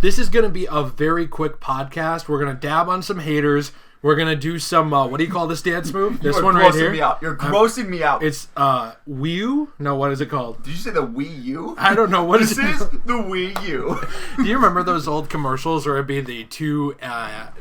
This is going to be a very quick podcast. We're going to dab on some haters. We're going to do some, what do you call this dance move? This one right here? Me out. You're grossing me out. It's Wii U? No, what is it called? Did you say the Wii U? I don't know. What is it? This is the Wii U. Do you remember those old commercials where it'd be the two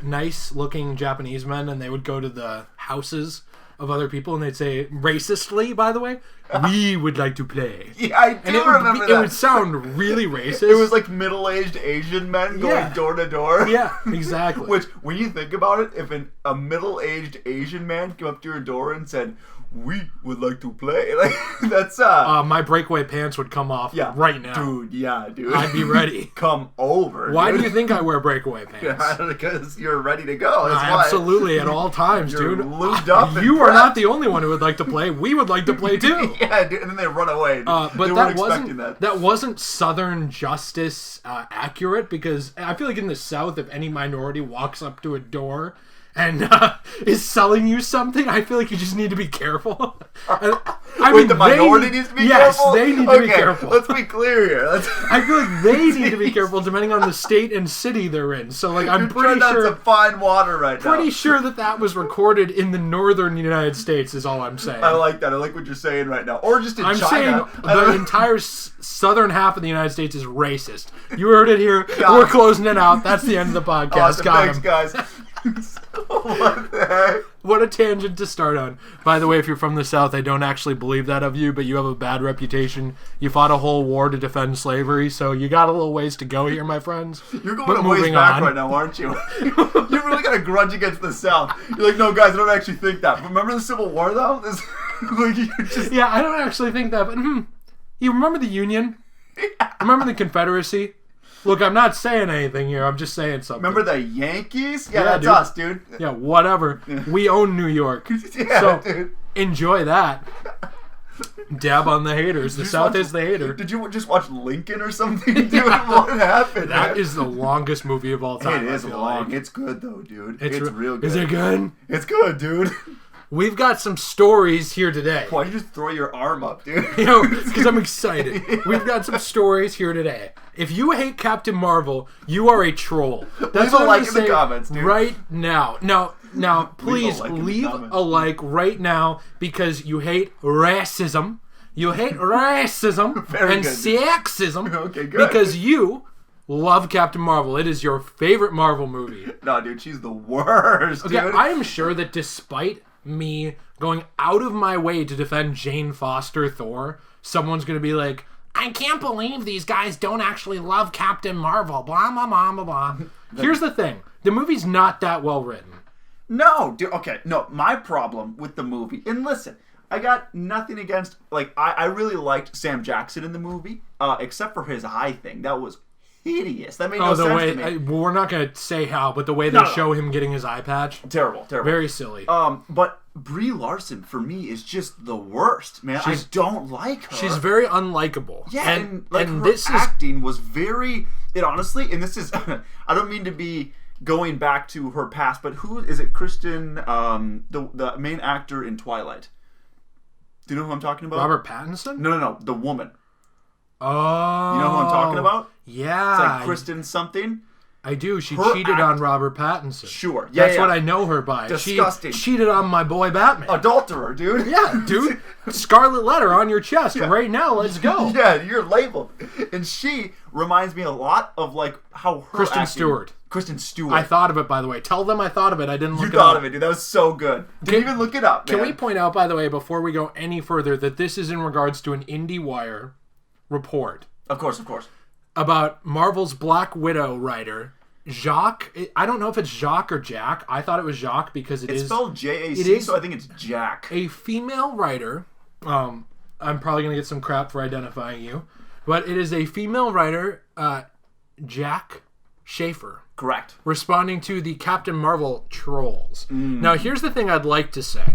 nice-looking Japanese men and they would go to the houses of other people and they'd say, racistly, by the way, we would like to play. Yeah, I do remember that. It would sound really racist. It was like middle-aged Asian men going door to door. Yeah, exactly. Which, when you think about it, if a middle-aged Asian man came up to your door and said, we would like to play, like, that's my breakaway pants would come off right now. Dude. I'd be ready. Come over. Why do you think I wear breakaway pants? Because you're ready to go. That's absolutely, at all times, you're dude. Lubed up. You are not the only one who would like to play. We would like to play too. Yeah, dude, and then they run away. But that wasn't Southern justice accurate, because I feel like in the South, if any minority walks up to a door and is selling you something, I feel like you just need to be careful. The minority needs to be careful? Yes, they need to be careful. Let's be clear here. I feel like they need to be careful depending on the state and city they're in. So, like, I'm pretty sure... That's some fine water right now. Pretty sure that was recorded in the northern United States is all I'm saying. I like that. I like what you're saying right now. Or just in China. I'm saying the entire southern half of the United States is racist. You heard it here. We're closing it out. That's the end of the podcast. Awesome. Thanks, guys. What the heck? What a tangent to start on. By the way, if you're from the South, I don't actually believe that of you, but you have a bad reputation. You fought a whole war to defend slavery, so you got a little ways to go here, my friends. You're going a ways back right now, aren't you? You really got a grudge against the South. You're like, no, guys, I don't actually think that. Remember the Civil War, though? Yeah, I don't actually think that, but you remember the Union? Yeah. Remember the Confederacy? Look, I'm not saying anything here. I'm just saying something. Remember the Yankees? Yeah, that's us, dude. Yeah, whatever. We own New York. Dude. Enjoy that. Dab on the haters. The South is the hater. Did you just watch Lincoln or something, dude? What happened? That is the longest movie of all time. It is long. It's good, though, dude. It's real good. Is it good? It's good, dude. We've got some stories here today. Why don't you just throw your arm up, dude? Because I'm excited. We've got some stories here today. If you hate Captain Marvel, you are a troll. Leave a like in the comments, dude. Right now. Now, please leave a like right now because you hate racism. You hate racism and sexism. Okay, good. Because you love Captain Marvel. It is your favorite Marvel movie. No, dude, she's the worst, dude. Okay, I am sure that despite me going out of my way to defend Jane Foster Thor, someone's going to be like, I can't believe these guys don't actually love Captain Marvel, blah, blah, blah, blah, blah. Here's the thing. The movie's not that well written. No, dude, okay, no, my problem with the movie, and listen, I got nothing against, like, I really liked Sam Jackson in the movie, except for his eye thing. That was hideous. That made no sense to me. We're not going to say how, but the way they show him getting his eye patch. Terrible. Very silly. But Brie Larson, for me, is just the worst, man. I don't like her. She's very unlikable. Yeah, and her acting was very... It honestly, and this is... I don't mean to be going back to her past, but who is it? Kristen, the main actor in Twilight. Do you know who I'm talking about? Robert Pattinson? No. The woman. Oh. You know who I'm talking about? Yeah. It's like Kristen something. I do. She cheated on Robert Pattinson. Sure. Yeah, That's what I know her by. Disgusting. She cheated on my boy Batman. Adulterer, dude. Yeah, dude. Scarlet letter on your chest right now. Let's go. Yeah, you're labeled. And she reminds me a lot of like how her Kristen Stewart. I thought of it, by the way. Tell them I thought of it. I didn't look it up. You thought of it, dude. That was so good. Didn't even look it up, man. Can we point out, by the way, before we go any further, that this is in regards to an Indiewire report. Of course. About Marvel's Black Widow writer, Jacques. I don't know if it's Jacques or Jack. I thought it was Jacques because it's spelled J-A-C, so I think it's Jack. A female writer. I'm probably going to get some crap for identifying you. But it is a female writer, Jack Schaefer. Correct. Responding to the Captain Marvel trolls. Now, here's the thing I'd like to say.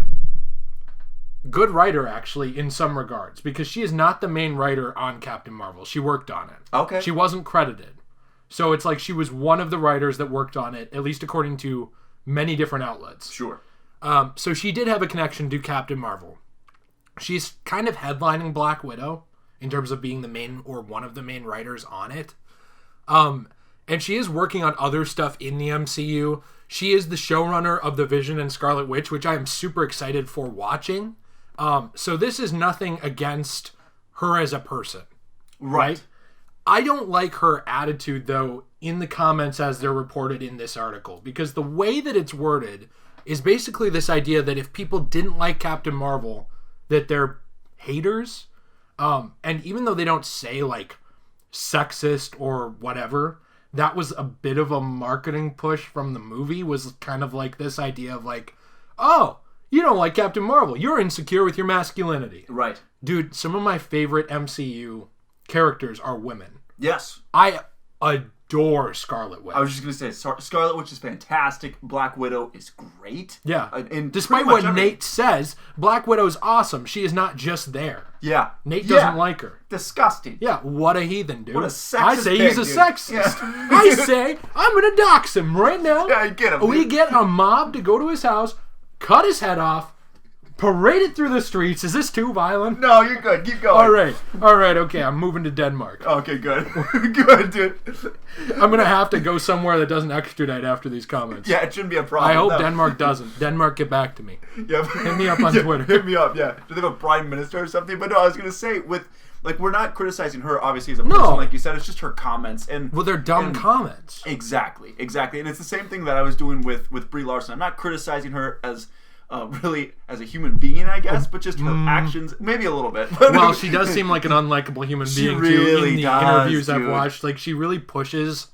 Good writer, actually, in some regards, because she is not the main writer on Captain Marvel. She worked on it. Okay. She wasn't credited. So it's like she was one of the writers that worked on it, at least according to many different outlets. Sure. So she did have a connection to Captain Marvel. She's kind of headlining Black Widow in terms of being the main or one of the main writers on it. and she is working on other stuff in the MCU. She is the showrunner of The Vision and Scarlet Witch, which I am super excited for watching. So this is nothing against her as a person. Right? I don't like her attitude, though, in the comments as they're reported in this article, because the way that it's worded is basically this idea that if people didn't like Captain Marvel, that they're haters. And even though they don't say, like, sexist or whatever, that was a bit of a marketing push from the movie, was kind of like this idea of like, oh, you don't like Captain Marvel, you're insecure with your masculinity. Right. Dude, some of my favorite MCU characters are women. Yes. I adore Scarlet Witch. I was just going to say, Scarlet Witch is fantastic. Black Widow is great. Yeah. And despite what Nate says, Black Widow's awesome. She is not just there. Yeah. Nate doesn't like her. Disgusting. Yeah, what a heathen, dude. What a sexist I say he's a sexist. Yeah. I say I'm going to dox him right now. Yeah, get him. We get a mob to go to his house, cut his head off, parade it through the streets. Is this too violent? No, you're good. Keep going. All right. Okay, I'm moving to Denmark. Okay, good. Good, dude. I'm going to have to go somewhere that doesn't extradite after these comments. Yeah, it shouldn't be a problem. I hope Denmark doesn't. Denmark, get back to me. Yeah. Hit me up on Twitter. Hit me up, yeah. Do they have a prime minister or something? But no, I was going to say, we're not criticizing her, obviously, as a person, like you said. It's just her comments. Well, they're dumb comments. Exactly. And it's the same thing that I was doing with Brie Larson. I'm not criticizing her as... really as a human being, I guess, but just her actions, maybe a little bit. Well, she does seem like an unlikable human being, too, in the interviews I've watched. Like, she really pushes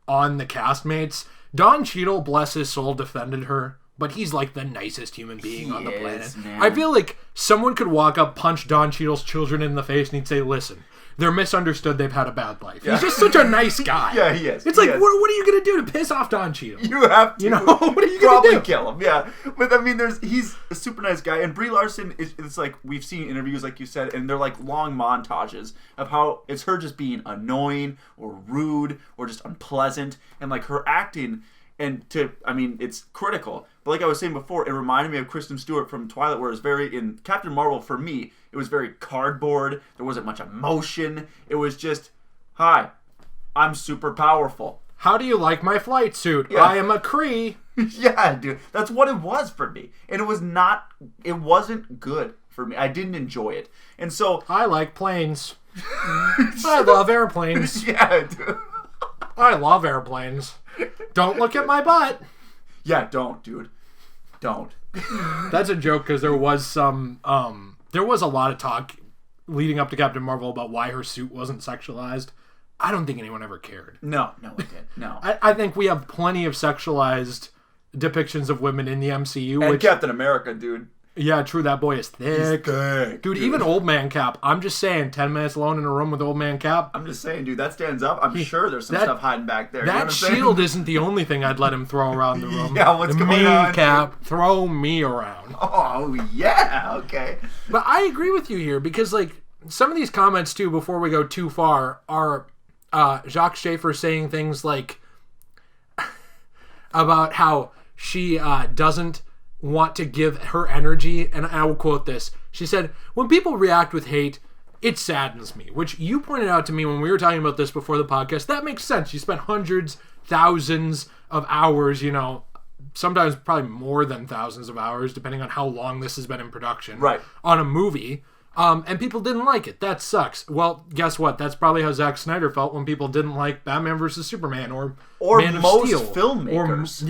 on the castmates. Don Cheadle, bless his soul, defended her, but he's like the nicest human being on the planet. Man. I feel like someone could walk up, punch Don Cheadle's children in the face, and he'd say, listen, they're misunderstood, they've had a bad life. Yeah. He's just such a nice guy. Yeah, he is. It's like, what are you going to do to piss off Don Cheadle? You have to. You know, what are you going to do? Probably kill him, yeah. But, I mean, he's a super nice guy. And Brie Larson, it's like, we've seen interviews, like you said, and they're like long montages of how it's her just being annoying or rude or just unpleasant. And, like, her acting... And it's critical. But like I was saying before, it reminded me of Kristen Stewart from Twilight, where it was in Captain Marvel, for me, it was very cardboard. There wasn't much emotion. It was just, hi, I'm super powerful. How do you like my flight suit? Yeah. I am a Kree. Yeah, dude. That's what it was for me. And it wasn't good for me. I didn't enjoy it. And so... I like planes. I love airplanes. Yeah, dude. I love airplanes. Don't look at my butt. Yeah, don't, dude. Don't. That's a joke, because there was there was a lot of talk leading up to Captain Marvel about why her suit wasn't sexualized. I don't think anyone ever cared. No, it didn't. No. I think we have plenty of sexualized depictions of women in the MCU. And Captain America, dude. Yeah, true, that boy is thick. He's thick. Dude, even Old Man Cap. I'm just saying, 10 minutes alone in a room with Old Man Cap. I'm just saying, dude, that stands up. I'm sure there's some stuff hiding back there. That shield isn't the only thing I'd let him throw around the room. Yeah, what's going on? Cap, throw me around. Oh, yeah, okay. But I agree with you here, because, like, some of these comments, too, before we go too far, are Jacques Schaefer saying things like about how she doesn't want to give her energy, and I will quote this. She said, when people react with hate, it saddens me, which you pointed out to me when we were talking about this before the podcast. That makes sense. You spent hundreds, thousands of hours, sometimes probably more than thousands of hours, depending on how long this has been in production, right, on a movie. And people didn't like it. That sucks. Well, guess what? That's probably how Zack Snyder felt when people didn't like Batman vs. Superman or Man most of Steel. Filmmakers.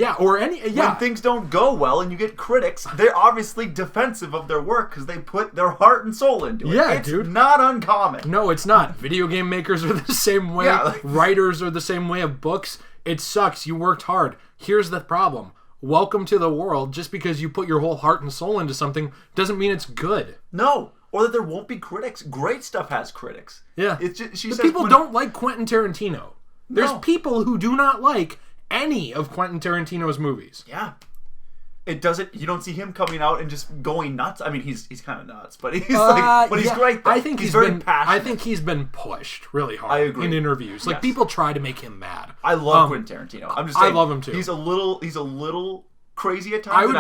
When things don't go well and you get critics, they're obviously defensive of their work because they put their heart and soul into it. Yeah, it's dude. Not uncommon. No, it's not. Video game makers are the same way. Yeah, writers are the same way of books. It sucks. You worked hard. Here's the problem. Welcome to the world. Just because you put your whole heart and soul into something doesn't mean it's good. No. Or that there won't be critics. Great stuff has critics. Yeah. It's just, people don't like Quentin Tarantino. There's people who do not like any of Quentin Tarantino's movies. Yeah. It doesn't. You don't see him coming out and just going nuts. I mean, he's kind of nuts, but he's he's great. Though. I think he's very passionate. I think he's been pushed really hard. I agree. In interviews. Like, people try to make him mad. I love Quentin Tarantino. I'm just saying, I love him too. He's a little crazy at times.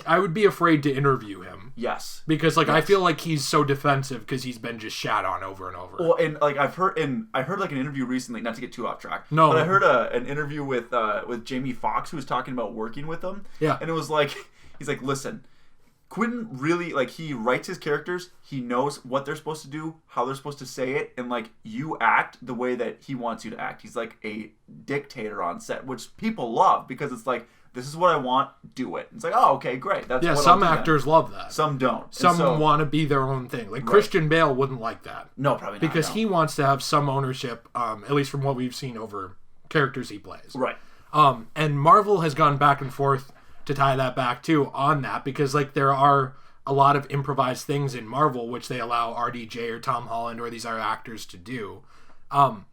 I would be afraid to interview him. Yes, because I feel like he's so defensive because he's been just shat on over and over. Well, and I heard like an interview recently. Not to get too off track. No, but I heard an interview with Jamie Foxx, who was talking about working with him. Yeah, and it was like he's like, listen. Quentin really, like, he writes his characters, he knows what they're supposed to do, how they're supposed to say it, and, like, you act the way that he wants you to act. He's like a dictator on set, which people love, because it's like, this is what I want, do it. It's like, oh, okay, great. That's what some actors love that. Some don't. Some want to be their own thing. Like, Christian Bale wouldn't like that. No, probably not. Because he wants to have some ownership, at least from what we've seen over characters he plays. Right. And Marvel has gone back and forth to tie that back too on that, because like there are a lot of improvised things in Marvel which they allow RDJ or Tom Holland or these other actors to do, and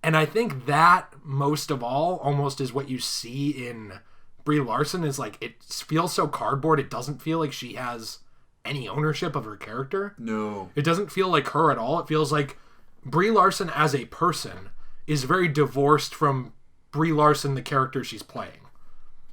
I think that most of all almost is what you see in Brie Larson. Is like, it feels so cardboard. It doesn't feel like she has any ownership of her character. No, it doesn't feel like her at all. It feels like Brie Larson as a person is very divorced from Brie Larson, the character she's playing.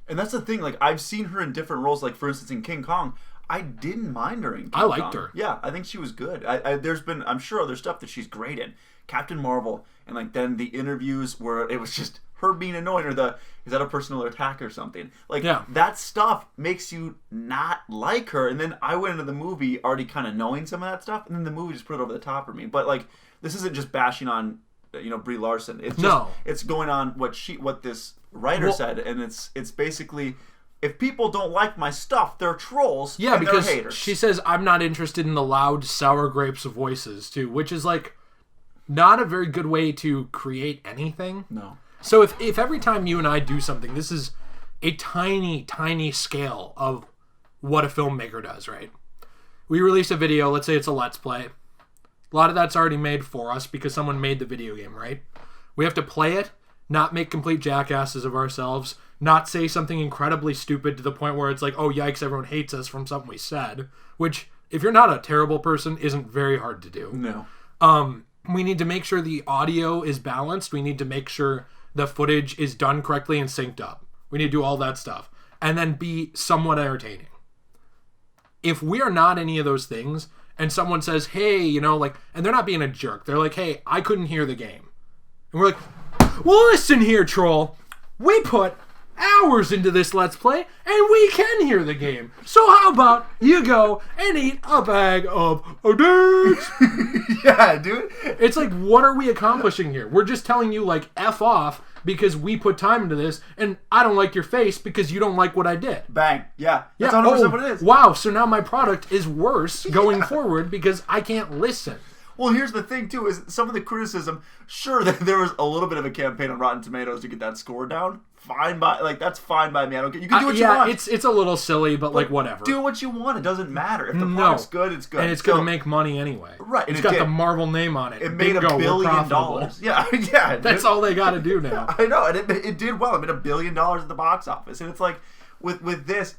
And that's the thing, like, I've seen her in different roles, like, for instance, in King Kong, I didn't mind her in King Kong. I liked her. Yeah, I think she was good. There's been, I'm sure, other stuff that she's great in. Captain Marvel, and, like, then the interviews where it was just her being annoying, or is that a personal attack or something? Like, that stuff makes you not like her, and then I went into the movie already kind of knowing some of that stuff, and then the movie just put it over the top for me. But, like, this isn't just bashing on, Brie Larson. It's just, it's going on what this writer said, and it's basically, if people don't like my stuff, they're trolls. Yeah, and because they're haters. She says I'm not interested in the loud sour grapes of voices too, which is like not a very good way to create anything. No. So if every time you and I do something, this is a tiny scale of what a filmmaker does, right? We release a video, let's say it's a Let's Play. A lot of that's already made for us because someone made the video game, right? We have to play it, not make complete jackasses of ourselves, not say something incredibly stupid to the point where it's like, oh, yikes, everyone hates us from something we said, which, if you're not a terrible person, isn't very hard to do. No. We need to make sure the audio is balanced. We need to make sure the footage is done correctly and synced up. We need to do all that stuff. And then be somewhat entertaining. If we are not any of those things, and someone says, hey, and they're not being a jerk. They're like, hey, I couldn't hear the game. And we're like, well, listen here, troll. We put hours into this Let's Play, and we can hear the game. So how about you go and eat a bag of dates? Yeah, dude. It's like, what are we accomplishing here? We're just telling you, like, F off because we put time into this, and I don't like your face because you don't like what I did. Bang. Yeah. That's 100% what it is. Wow, so now my product is worse going forward because I can't listen. Well, here's the thing, too, is some of the criticism, sure, there was a little bit of a campaign on Rotten Tomatoes to get that score down. That's fine by me. I don't care. You can do what you want. It's a little silly, but like, whatever. Do what you want. It doesn't matter. If the product's good, it's good. And it's going to make money anyway. Right. It's got the Marvel name on it. It made $1 billion. Yeah. That's all they got to do now. I know, and it did well. It made $1 billion at the box office. And it's like, with this,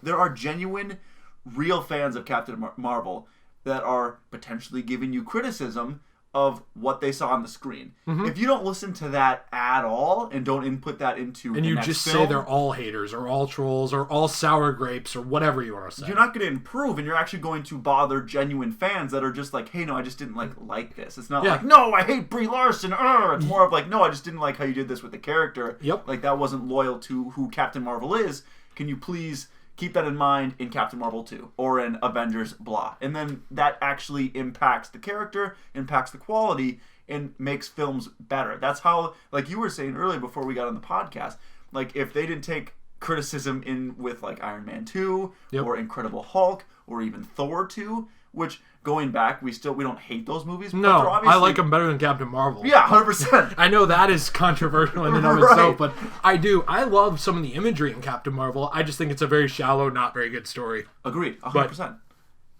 there are genuine, real fans of Captain Marvel that are potentially giving you criticism of what they saw on the screen. Mm-hmm. If you don't listen to that at all and don't input that into and you just say they're all haters or all trolls or all sour grapes or whatever you want to say, you're not going to improve, and you're actually going to bother genuine fans that are just like, hey, no, I just didn't like this. It's not like, no, I hate Brie Larson. It's more of like, no, I just didn't like how you did this with the character. Yep. Like, that wasn't loyal to who Captain Marvel is. Can you please keep that in mind in Captain Marvel 2 or in Avengers blah. And then that actually impacts the character, impacts the quality, and makes films better. That's how, like you were saying earlier before we got on the podcast, like if they didn't take criticism in with like Iron Man 2 or Incredible Hulk or even Thor 2, which going back, we don't hate those movies. No, I like them better than Captain Marvel. Yeah, 100%. I know that is controversial in and of itself, but I do. I love some of the imagery in Captain Marvel. I just think it's a very shallow, not very good story. Agreed, 100%.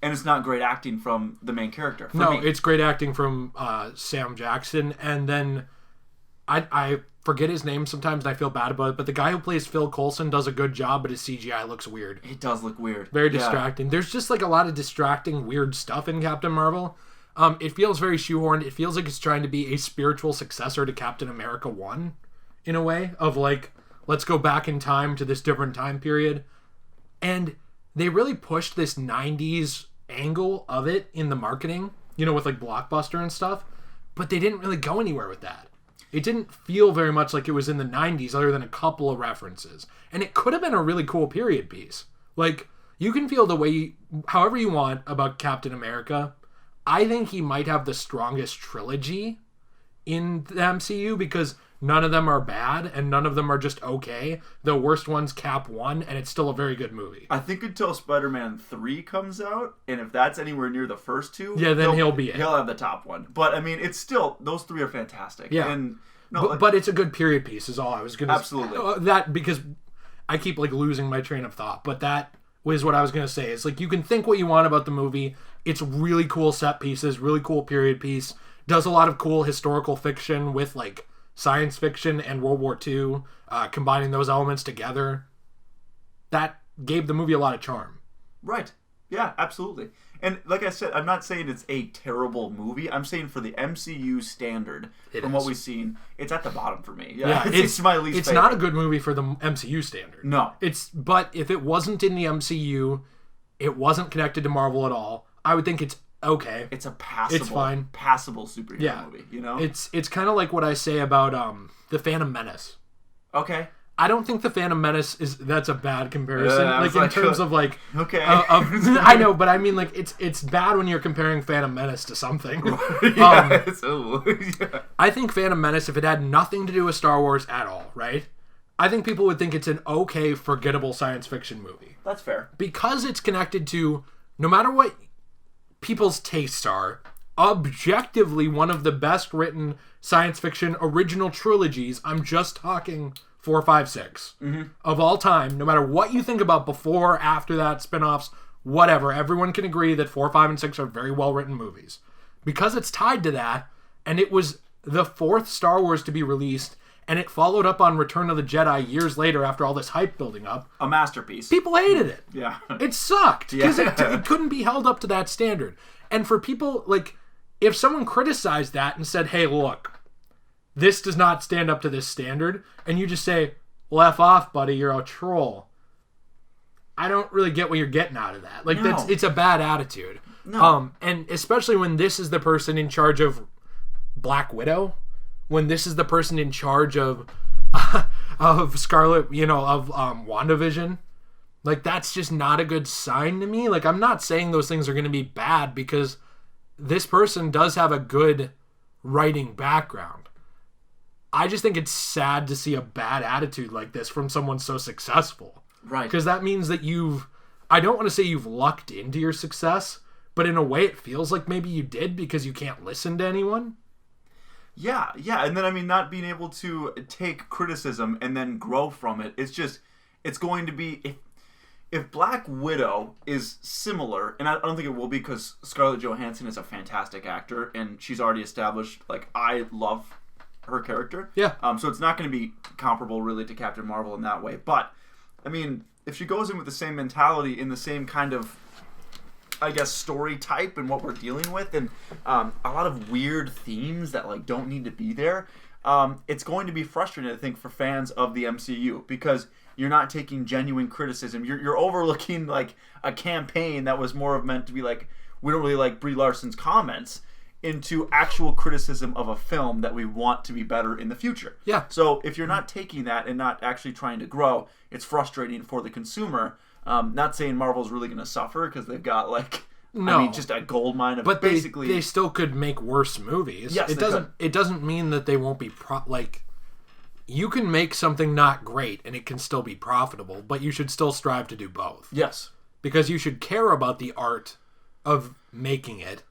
And it's not great acting from the main character. No, it's great acting from Sam Jackson, and then I forget his name sometimes and I feel bad about it, but the guy who plays Phil Coulson does a good job, but his CGI looks weird. It does look weird. Very distracting. There's just like a lot of distracting, weird stuff in Captain Marvel. It feels very shoehorned. It feels like it's trying to be a spiritual successor to Captain America 1, in a way, of like, let's go back in time to this different time period. And they really pushed this 90s angle of it in the marketing, with like Blockbuster and stuff, but they didn't really go anywhere with that. It didn't feel very much like it was in the 90s other than a couple of references. And it could have been a really cool period piece. Like, you can feel the way, however you want about Captain America. I think he might have the strongest trilogy in the MCU because none of them are bad and none of them are just okay. The worst one's Cap 1, and it's still a very good movie. I think until Spider-Man 3 comes out, and if that's anywhere near the first two, then he'll be it. He'll have the top one. But, I mean, it's still, those three are fantastic. Yeah. And, but it's a good period piece is all I was going to say. Absolutely. That, because I keep, like, losing my train of thought, but that was what I was going to say. It's like, you can think what you want about the movie. It's really cool set pieces, really cool period piece. Does a lot of cool historical fiction with, like, science fiction and World War II, combining those elements together. That gave the movie a lot of charm. Right. Yeah, absolutely. And like I said, I'm not saying it's a terrible movie. I'm saying for the MCU standard, what we've seen, it's at the bottom for me. Yeah, it's my least favorite. It's not a good movie for the MCU standard. No. But if it wasn't in the MCU, it wasn't connected to Marvel at all, I would think it's okay. It's a passable, it's fine. Passable superhero movie, It's kind of like what I say about the Phantom Menace. Okay. I don't think the Phantom Menace that's a bad comparison. In terms of like, okay, I know, but I mean like it's bad when you're comparing Phantom Menace to something. Yeah. I think Phantom Menace, if it had nothing to do with Star Wars at all, right? I think people would think it's an okay, forgettable science fiction movie. That's fair because it's connected to, no matter what people's tastes are, objectively one of the best written science fiction original trilogies. I'm just talking 4, 5, 6 of all time. No matter what you think about before, after that, spin-offs, whatever, everyone can agree that 4, 5, and 6 are very well written movies because it's tied to that. And it was the 4th Star Wars to be released, and it followed up on Return of the Jedi years later after all this hype building up. A masterpiece. People hated it. Yeah. It sucked because it couldn't be held up to that standard. And for people, like, if someone criticized that and said, hey, look, this does not stand up to this standard, and you just say, well, F off, buddy, you're a troll. I don't really get what you're getting out of that. Like, it's a bad attitude. No. And especially when this is the person in charge of Black Widow, when this is the person in charge of Scarlet, of WandaVision. Like, that's just not a good sign to me. Like, I'm not saying those things are going to be bad because this person does have a good writing background. I just think it's sad to see a bad attitude like this from someone so successful. Right. Because that means that I don't want to say you've lucked into your success, but in a way it feels like maybe you did because you can't listen to anyone. Yeah. And then, I mean, not being able to take criticism and then grow from it, it's going to be... If Black Widow is similar, and I don't think it will be because Scarlett Johansson is a fantastic actor, and she's already established, like, I love her character. Yeah. So it's not going to be comparable, really, to Captain Marvel in that way. But, I mean, if she goes in with the same mentality, in the same kind of, I guess, story type and what we're dealing with, and a lot of weird themes that, like, don't need to be there, it's going to be frustrating, I think, for fans of the MCU, because you're not taking genuine criticism. You're overlooking, like, a campaign that was more of meant to be like, we don't really like Brie Larson's comments, into actual criticism of a film that we want to be better in the future. Yeah. So if you're not taking that and not actually trying to grow, it's frustrating for the consumer. Not saying Marvel's really going to suffer because they've got, like, just a gold mine of basically... they still could make worse movies. Yes, it doesn't mean that they won't be you can make something not great and it can still be profitable, but you should still strive to do both. Yes. Because you should care about the art of making it,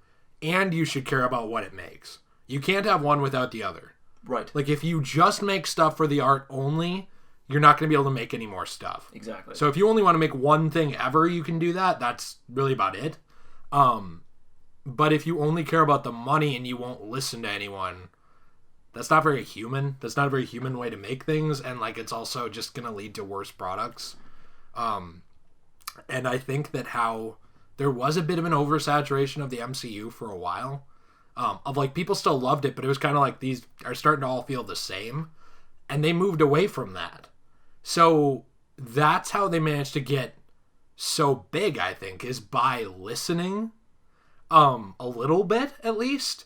and you should care about what it makes. You can't have one without the other. Right. Like, if you just make stuff for the art only, you're not going to be able to make any more stuff. Exactly. So if you only want to make one thing ever, you can do that. That's really about it. But if you only care about the money and you won't listen to anyone, that's not very human. That's not a very human way to make things, and, like, it's also just going to lead to worse products. And I think that how there was a bit of an oversaturation of the MCU for a while. Of, like, people still loved it, but it was kind of like these are starting to all feel the same. And they moved away from that. So that's how they managed to get so big, I think, is by listening a little bit, at least.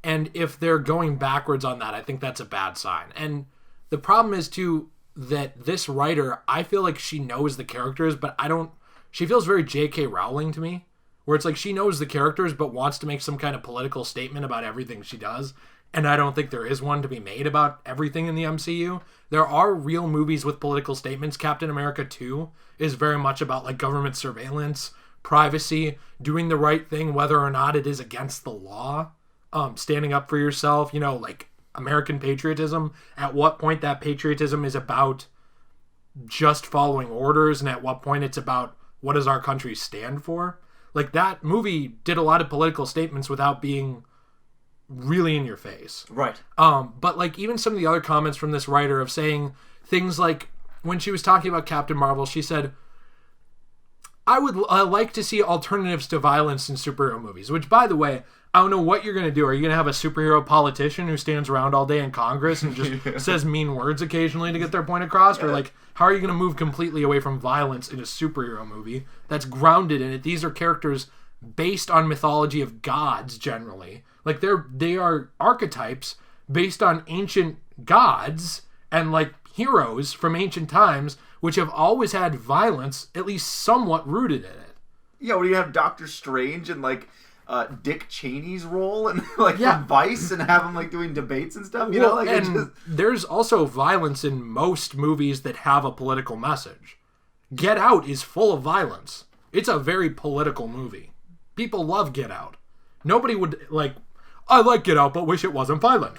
And if they're going backwards on that, I think that's a bad sign. And the problem is, too, that this writer, I feel like she knows the characters, but she feels very J.K. Rowling to me, where it's like she knows the characters but wants to make some kind of political statement about everything she does. And I don't think there is one to be made about everything in the MCU. There are real movies with political statements. Captain America 2 is very much about like government surveillance, privacy, doing the right thing, whether or not it is against the law, standing up for yourself, like American patriotism, at what point that patriotism is about just following orders and at what point it's about what does our country stand for. Like that movie did a lot of political statements without being really in your face. Right. But like even some of the other comments from this writer of saying things like when she was talking about Captain Marvel, she said, I would like to see alternatives to violence in superhero movies, which by the way, I don't know what you're going to do. Are you going to have a superhero politician who stands around all day in Congress and just says mean words occasionally to get their point across? Or like, how are you going to move completely away from violence in a superhero movie that's grounded in it? These are characters based on mythology of gods generally. Like they are archetypes based on ancient gods and like heroes from ancient times, which have always had violence, at least somewhat rooted in it. Yeah, when you have Doctor Strange and like Dick Cheney's role and like from Vice and have him like doing debates and stuff, there's also violence in most movies that have a political message. Get Out is full of violence. It's a very political movie. People love Get Out. Nobody would like, I like Get Out, but wish it wasn't violent.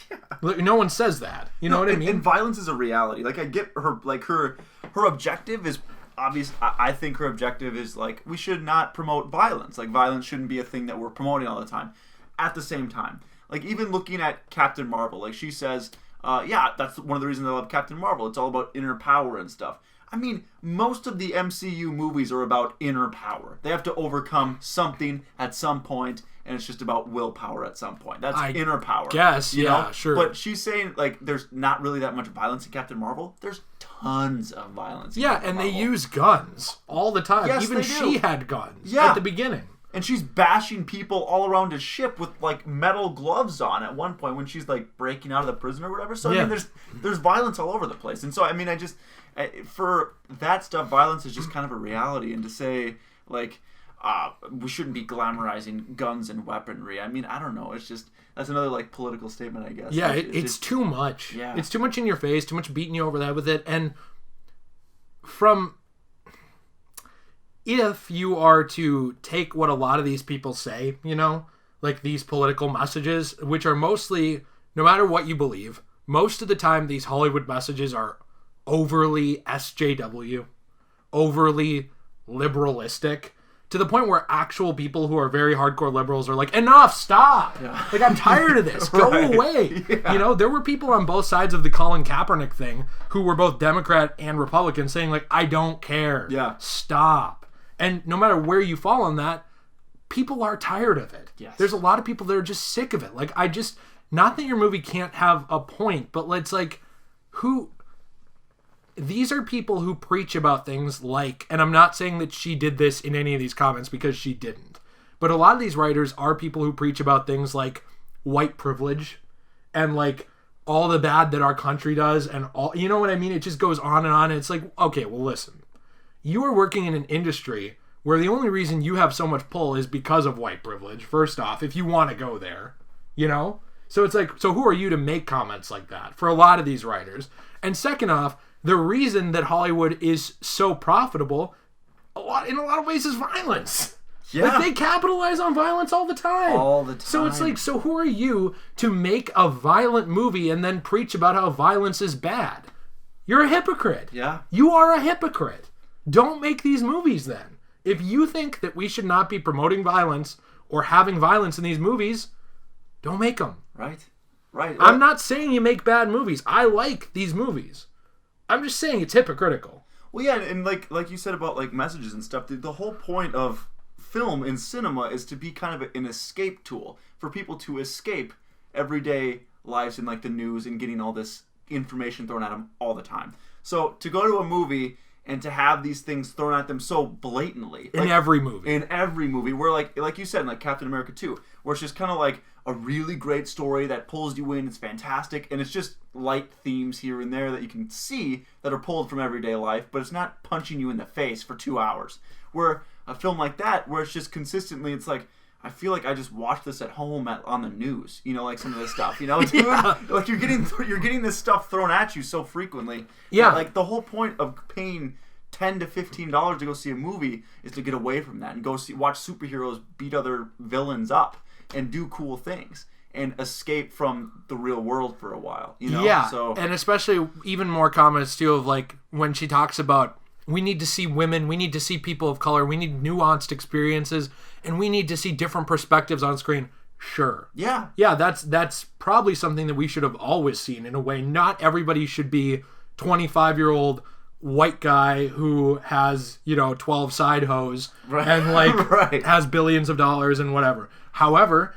Yeah. No one says that. You know what I mean? And violence is a reality. Like I get her, like her objective is obvious. I think her objective is like we should not promote violence. Like violence shouldn't be a thing that we're promoting all the time. At the same time, like even looking at Captain Marvel, like she says, that's one of the reasons I love Captain Marvel. It's all about inner power and stuff. I mean, most of the MCU movies are about inner power. They have to overcome something at some point, and it's just about willpower at some point. That's inner power. Yes, you know? Sure. But she's saying, like, there's not really that much violence in Captain Marvel. There's tons of violence in Captain Marvel. They use guns all the time. Yes, even she had guns at the beginning. And she's bashing people all around his ship with, like, metal gloves on at one point when she's, like, breaking out of the prison or whatever. So, I mean, there's violence all over the place. And so, I mean, for that stuff, violence is just kind of a reality. And to say, like, we shouldn't be glamorizing guns and weaponry. I mean, I don't know. It's just, that's another, like, political statement, I guess. Yeah, it's just too much. Yeah. It's too much in your face, too much beating you over the head with it. And if you are to take what a lot of these people say, like these political messages, which are mostly, no matter what you believe, most of the time these Hollywood messages are overly SJW, overly liberalistic, to the point where actual people who are very hardcore liberals are like, enough, stop! Yeah. Like, I'm tired of this. Go away. Yeah. There were people on both sides of the Colin Kaepernick thing who were both Democrat and Republican saying, like, I don't care. Yeah. Stop. And no matter where you fall on that, people are tired of it. Yes. There's a lot of people that are just sick of it. Like, not that your movie can't have a point, but it's like, these are people who preach about things like, and I'm not saying that she did this in any of these comments because she didn't, but a lot of these writers are people who preach about things like white privilege and like all the bad that our country does and all, you know what I mean? It just goes on and on. And it's like, okay, well, listen, you are working in an industry where the only reason you have so much pull is because of white privilege, first off, if you want to go there, So it's like, so who are you to make comments like that for a lot of these writers? And second off, the reason that Hollywood is so profitable, in a lot of ways, is violence. Yeah. Like, they capitalize on violence all the time. All the time. So it's like, so who are you to make a violent movie and then preach about how violence is bad? You're a hypocrite. Yeah. You are a hypocrite. Don't make these movies then. If you think that we should not be promoting violence or having violence in these movies, don't make them. Right. I'm not saying you make bad movies. I like these movies. I'm just saying it's hypocritical. Well, yeah, and like you said about like messages and stuff, the whole point of film and cinema is to be kind of an escape tool for people to escape everyday lives in like the news and getting all this information thrown at them all the time. So to go to a movie and to have these things thrown at them so blatantly. In every movie. In every movie. Where, like you said, in like Captain America 2, where it's just kind of like a really great story that pulls you in. It's fantastic. And it's just light themes here and there that you can see that are pulled from everyday life, but it's not punching you in the face for 2 hours. Where a film like that, where it's just consistently, it's like, I feel like I just watched this at home on the news, like some of this stuff, dude? Yeah. Like you're getting this stuff thrown at you so frequently. Yeah. Like the whole point of paying $10 to $15 to go see a movie is to get away from that and go watch superheroes beat other villains up and do cool things and escape from the real world for a while, Yeah. So, and especially even more comments too of like when she talks about we need to see women, we need to see people of color, we need nuanced experiences, and we need to see different perspectives on screen. Sure. Yeah. Yeah, that's probably something that we should have always seen in a way. Not everybody should be 25-year-old white guy who has, 12 side hoes and like has billions of dollars and whatever. However,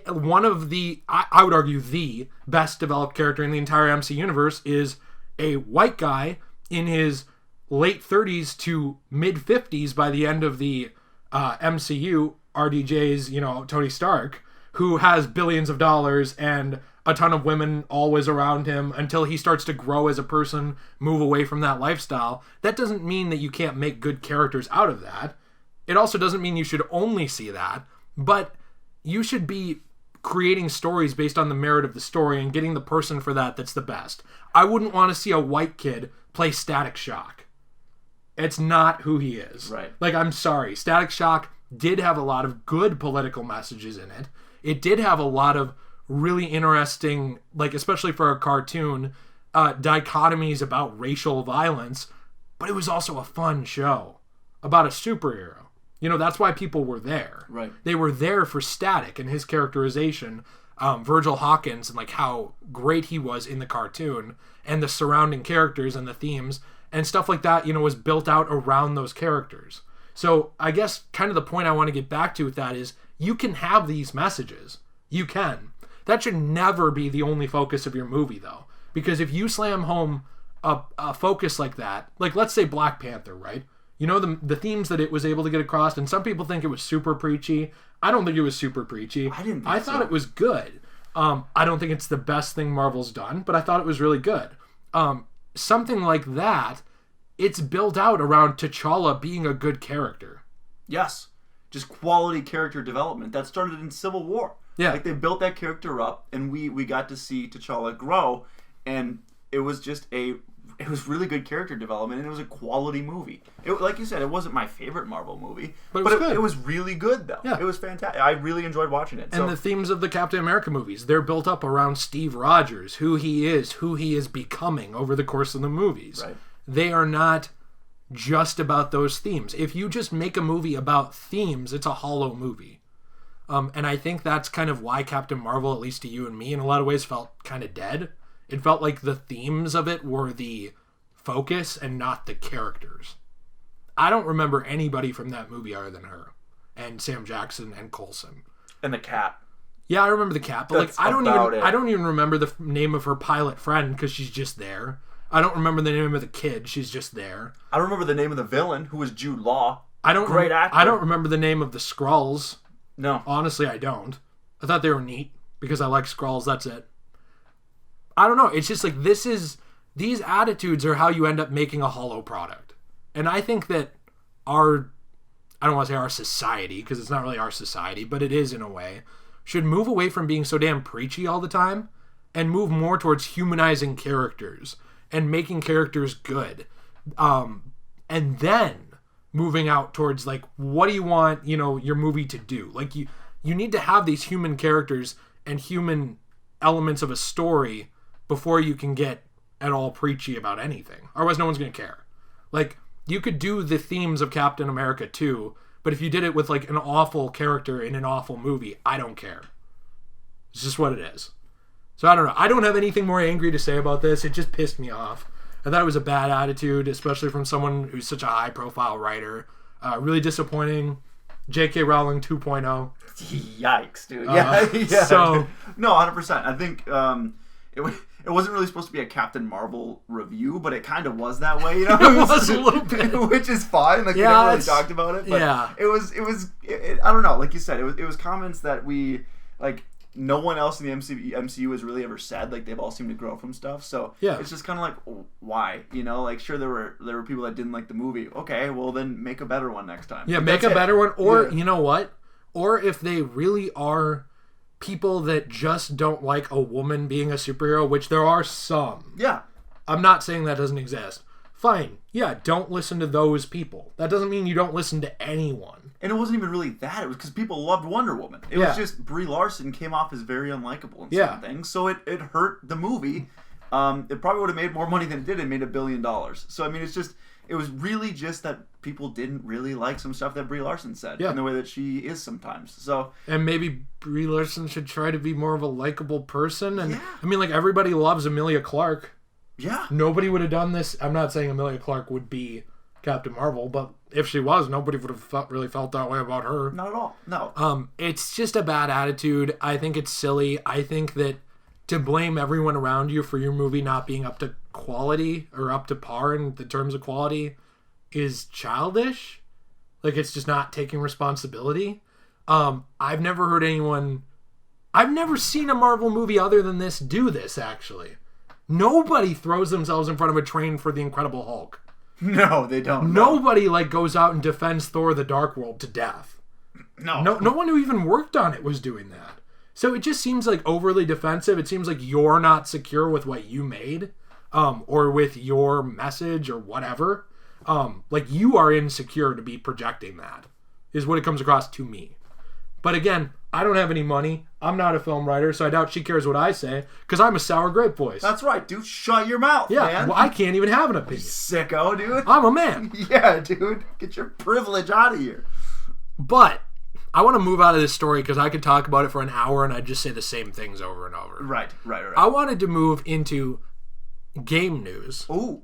one of the, I would argue the best developed character in the entire MC universe is a white guy in his late 30s to mid 50s by the end of the MCU, RDJ's, Tony Stark, who has billions of dollars and a ton of women always around him until he starts to grow as a person, move away from that lifestyle. That doesn't mean that you can't make good characters out of that. It also doesn't mean you should only see that, but you should be creating stories based on the merit of the story and getting the person for that's the best. I wouldn't want to see a white kid play Static Shock. It's not who he is. Right. Like, I'm sorry. Static Shock did have a lot of good political messages in it. It did have a lot of really interesting, like, especially for a cartoon, dichotomies about racial violence, but it was also a fun show about a superhero. That's why people were there. Right. They were there for Static and his characterization, Virgil Hawkins, and like how great he was in the cartoon, and the surrounding characters and the themes and stuff like that, was built out around those characters. So I guess kind of the point I want to get back to with that is you can have these messages. You can. That should never be the only focus of your movie, though. Because if you slam home a focus like that, like let's say Black Panther, right? The themes that it was able to get across, and some people think it was super preachy. I don't think it was super preachy. I thought it was good. I don't think it's the best thing Marvel's done, but I thought it was really good. Something like that, it's built out around T'Challa being a good character. Yes. Just quality character development. That started in Civil War. Yeah. Like, they built that character up, and we got to see T'Challa grow, and it was really good character development, and it was a quality movie. Like you said, it wasn't my favorite Marvel movie, but it was really good, though. Yeah. It was fantastic. I really enjoyed watching it. And the themes of the Captain America movies, they're built up around Steve Rogers, who he is becoming over the course of the movies. Right. They are not just about those themes. If you just make a movie about themes, it's a hollow movie. And I think that's kind of why Captain Marvel, at least to you and me, in a lot of ways felt kind of dead. It felt like the themes of it were the focus and not the characters. I don't remember anybody from that movie other than her and Sam Jackson and Coulson. And the cat. Yeah, I remember the cat, but I don't even remember the name of her pilot friend because she's just there. I don't remember the name of the kid. She's just there. I don't remember the name of the villain, who was Jude Law. Great actor. I don't remember the name of the Skrulls. No. Honestly, I don't. I thought they were neat because I like Skrulls. That's it. I don't know. It's just like these attitudes are how you end up making a hollow product. And I think that I don't want to say our society because it's not really our society, but it is in a way, should move away from being so damn preachy all the time and move more towards humanizing characters and making characters good. And then moving out towards like, what do you want, your movie to do? Like you need to have these human characters and human elements of a story before you can get at all preachy about anything. Otherwise, no one's going to care. Like, you could do the themes of Captain America 2, but if you did it with like an awful character in an awful movie, I don't care. It's just what it is. So I don't know. I don't have anything more angry to say about this. It just pissed me off. I thought it was a bad attitude, especially from someone who's such a high-profile writer. Really disappointing. J.K. Rowling 2.0. Yikes, dude. Yeah. So no, 100%. I think it wasn't really supposed to be a Captain Marvel review, but it kind of was that way, you know? It was a little bit. Which is fine. Like, we never really talked about it. But it was I don't know, like you said, it was comments that we, like, no one else in the MCU has really ever said. Like, they've all seemed to grow from stuff. So it's just kind of like, why? You know, like, sure, there were people that didn't like the movie. Okay, well, then make a better one next time. Yeah, make a better one. Or, you know what? Or if they really are people that just don't like a woman being a superhero, which there are some. Yeah. I'm not saying that doesn't exist. Fine. Yeah, don't listen to those people. That doesn't mean you don't listen to anyone. And it wasn't even really that. It was because people loved Wonder Woman. It was just Brie Larson came off as very unlikable in some things. So it hurt the movie. It probably would have made more money than it did. It made $1 billion. So, I mean, it was really just that people didn't really like some stuff that Brie Larson said in the way that she is sometimes. So, and maybe Brie Larson should try to be more of a likable person. And I mean, like, everybody loves Emilia Clarke. Yeah. Nobody would have done this. I'm not saying Emilia Clarke would be Captain Marvel, but if she was, nobody would have really felt that way about her. Not at all. No. It's just a bad attitude. I think it's silly. I think that to blame everyone around you for your movie not being up to quality or up to par in the terms of quality is childish. Like, it's just not taking responsibility. I've never seen a Marvel movie other than this do this, actually. Nobody throws themselves in front of a train for the Incredible Hulk. No, they don't. Nobody, like, goes out and defends Thor the Dark World to death. No one who even worked on it was doing that. So it just seems like overly defensive. It seems like you're not secure with what you made, or with your message or whatever. Like, you are insecure to be projecting that, is what it comes across to me. But again, I don't have any money. I'm not a film writer, so I doubt she cares what I say, because I'm a sour grape voice. That's right, dude. Shut your mouth, man. Well, I can't even have an opinion. Sicko, dude. I'm a man. Yeah, dude. Get your privilege out of here. But I want to move out of this story because I could talk about it for an hour and I'd just say the same things over and over. Right. I wanted to move into game news. Ooh.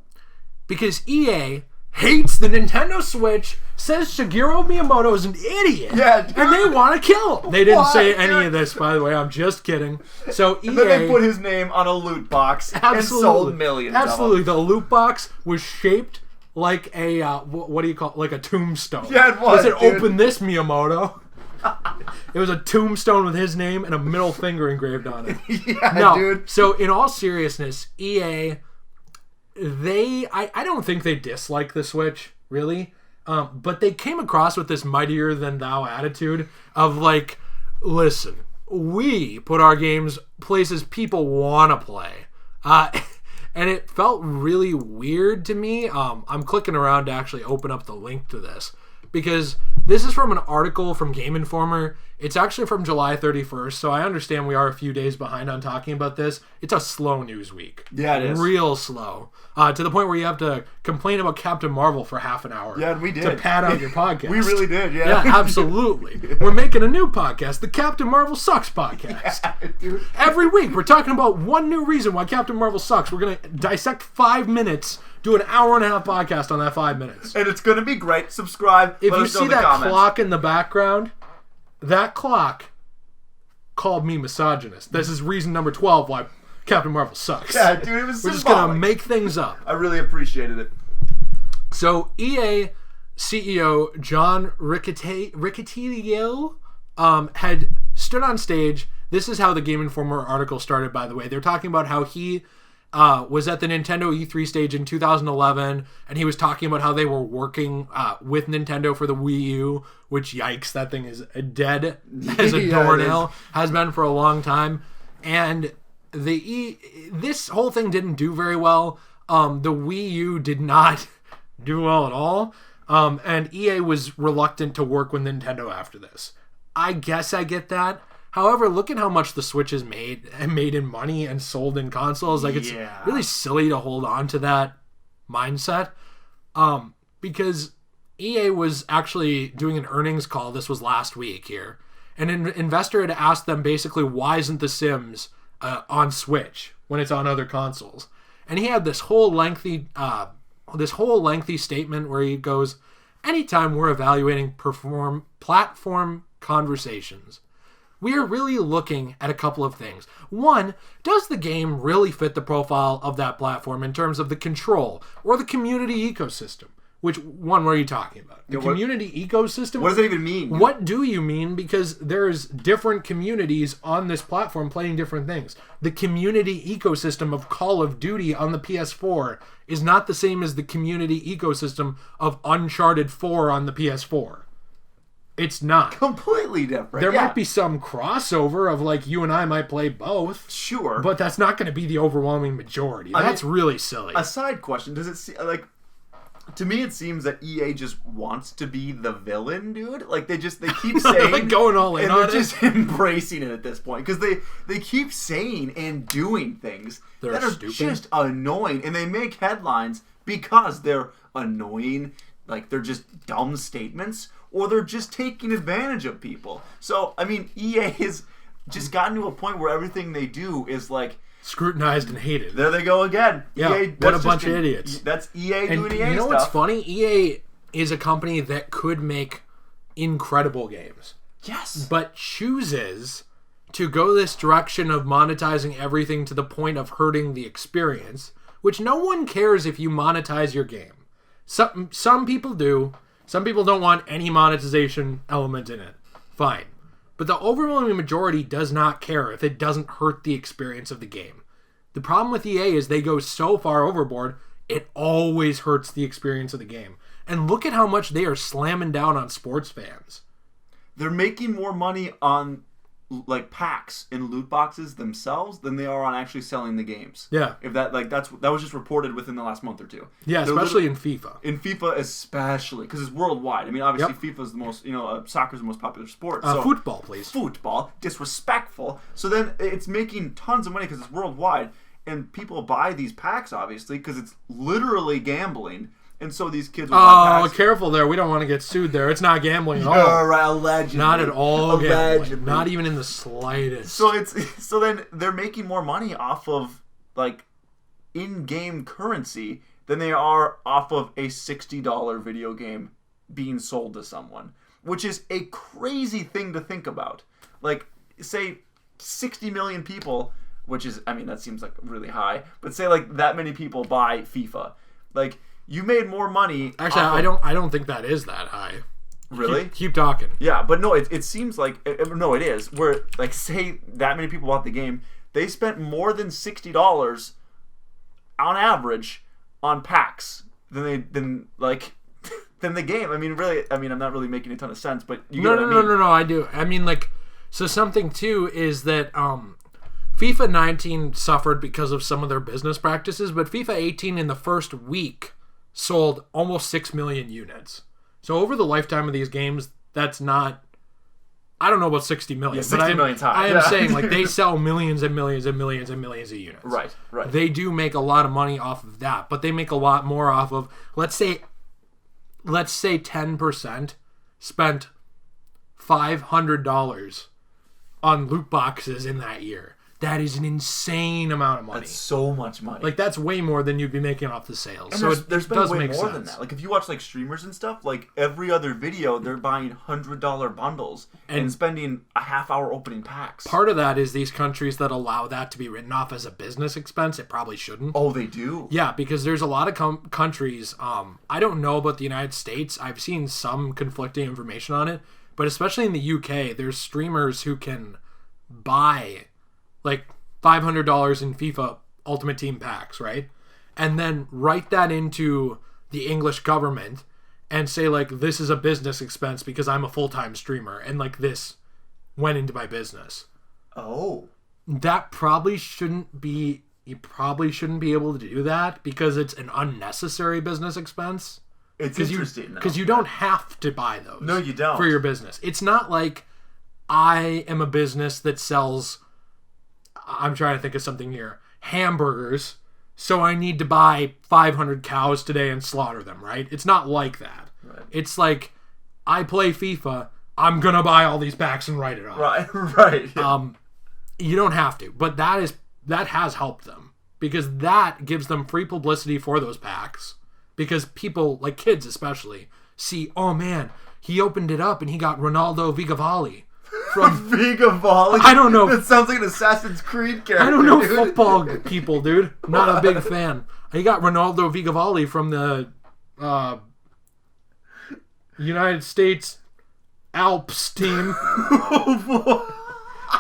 Because EA hates the Nintendo Switch, says Shigeru Miyamoto is an idiot, and they want to kill him. They didn't say any of this, by the way. I'm just kidding. So EA... And then they put his name on a loot box and sold millions Absolutely. of them. The loot box was shaped like a, what do you call it? Like a tombstone. Yeah, it was, It said, open this, Miyamoto. It was a tombstone with his name and a middle finger engraved on it. Dude. So in all seriousness, EA... I don't think they dislike the Switch, really. But they came across with this mightier than thou attitude of like, listen, we put our games places people want to play. And it felt really weird to me. I'm clicking around to actually open up the link to this, because this is from an article from Game Informer. It's actually from July 31st, so I understand we are a few days behind on talking about this. It's a slow news week. Yeah, it is. Real slow. To the point where you have to complain about Captain Marvel for half an hour. Yeah, we did. To pad out your podcast. We really did, yeah. Yeah, absolutely. We're making a new podcast, the Captain Marvel Sucks podcast. Yeah, dude. Every week, we're talking about one new reason why Captain Marvel sucks. We're going to dissect 5 minutes, do an hour and a half podcast on that 5 minutes. And it's going to be great. Subscribe. If you see that clock in the background, that clock called me misogynist. This is reason number 12 why Captain Marvel sucks. Yeah, dude, it was We're just going to make things up. I really appreciated it. So, EA CEO John Riccitiello had stood on stage. This is how the Game Informer article started, by the way. They're talking about how he was at the Nintendo E3 stage in 2011, and he was talking about how they were working with Nintendo for the Wii U, which, yikes, that thing is dead as a doornail, has been for a long time. And this whole thing didn't do very well. The Wii U did not do well at all, and EA was reluctant to work with Nintendo after this. I guess I get that. However, look at how much the Switch has made in money and sold in consoles. Like, it's really silly to hold on to that mindset. Because EA was actually doing an earnings call. This was last week here. And an investor had asked them basically, why isn't The Sims on Switch when it's on other consoles? And he had this whole lengthy statement where he goes, anytime we're evaluating platform conversations, we are really looking at a couple of things. One, does the game really fit the profile of that platform in terms of the control or the community ecosystem? Which one were you talking about? The community ecosystem? What does that even mean? What do you mean? Because there's different communities on this platform playing different things. The community ecosystem of Call of Duty on the PS4 is not the same as the community ecosystem of Uncharted 4 on the PS4. It's not. Completely different. There might be some crossover of like you and I might play both. Sure. But that's not going to be the overwhelming majority. That's really silly. A side question. Does it like... To me, it seems that EA just wants to be the villain, dude. Like, they keep saying... like going all in and on they're just embracing it at this point. Because they keep saying and doing things that are just annoying. And they make headlines because they're annoying. Like, they're just dumb statements. Or they're just taking advantage of people. So, I mean, EA has just gotten to a point where everything they do is like... scrutinized and hated. There they go again. Yeah, EA, what a bunch of idiots. That's EA doing EA stuff. You know stuff. what's funny? EA is a company that could make incredible games. Yes. But chooses to go this direction of monetizing everything to the point of hurting the experience, which no one cares if you monetize your game. Some people do. Some people don't want any monetization element in it. Fine. But the overwhelming majority does not care if it doesn't hurt the experience of the game. The problem with EA is they go so far overboard, it always hurts the experience of the game. And look at how much they are slamming down on sports fans. They're making more money on like packs and loot boxes themselves than they are on actually selling the games. Yeah. If that that was just reported within the last month or two. Yeah, especially in FIFA. In FIFA especially, because it's worldwide. I mean, obviously FIFA is the most, soccer's the most popular sport. So football, please. Football, disrespectful. So then it's making tons of money because it's worldwide, and people buy these packs obviously because it's literally gambling. And so these kids will buy packs. Careful there. We don't want to get sued there. It's not gambling at all. Allegedly. Not at all Allegedly. Gambling. Not even in the slightest. So then they're making more money off of like in-game currency than they are off of a $60 video game being sold to someone, which is a crazy thing to think about. Like, say 60 million people, which is, I mean, that seems like really high, but say like that many people buy FIFA. Like, you made more money. Actually, I don't think that is that high. Really? Keep talking. Yeah, but no, it seems like no, it is. Where like say that many people bought the game, they spent more than $60 on average on packs than the game. I mean, really. I mean, I'm not really making a ton of sense, but you get what I mean. No. I do. I mean, like, so something too is that FIFA 19 suffered because of some of their business practices, but FIFA 18 in the first week sold almost 6 million units. So over the lifetime of these games, that's not... I don't know about 60 million. Yeah, 60 million's high. I am saying, like, they sell millions and millions and millions and millions of units. Right. They do make a lot of money off of that, but they make a lot more off of... Let's say 10% spent $500 on loot boxes in that year. That is an insane amount of money. That's so much money. Like, that's way more than you'd be making off the sales. And so there's been way more than that. Like, if you watch like streamers and stuff, like every other video, they're buying $100 bundles and spending a half hour opening packs. Part of that is these countries that allow that to be written off as a business expense. It probably shouldn't. Oh, they do? Yeah, because there's a lot of countries. I don't know about the United States. I've seen some conflicting information on it. But especially in the UK, there's streamers who can buy like $500 in FIFA Ultimate Team packs, right? And then write that into the English government and say, like, this is a business expense because I'm a full-time streamer and, like, this went into my business. Oh. That probably shouldn't be... You probably shouldn't be able to do that because it's an unnecessary business expense. It's interesting, because you don't have to buy those. No, you don't. For your business. It's not like I am a business that sells... I'm trying to think of something here. Hamburgers. So I need to buy 500 cows today and slaughter them, right? It's not like that. Right. It's like, I play FIFA. I'm going to buy all these packs and write it off. Right. Yeah. You don't have to. But that has helped them. Because that gives them free publicity for those packs. Because people, like kids especially, see, oh man, he opened it up and he got Ronaldo Vigavalli. from Viga Volley. I don't know. That sounds like an Assassin's Creed character. I don't know dude. football people, dude. Not a big fan. You got Ronaldo Vigavalli from the United States Alps team.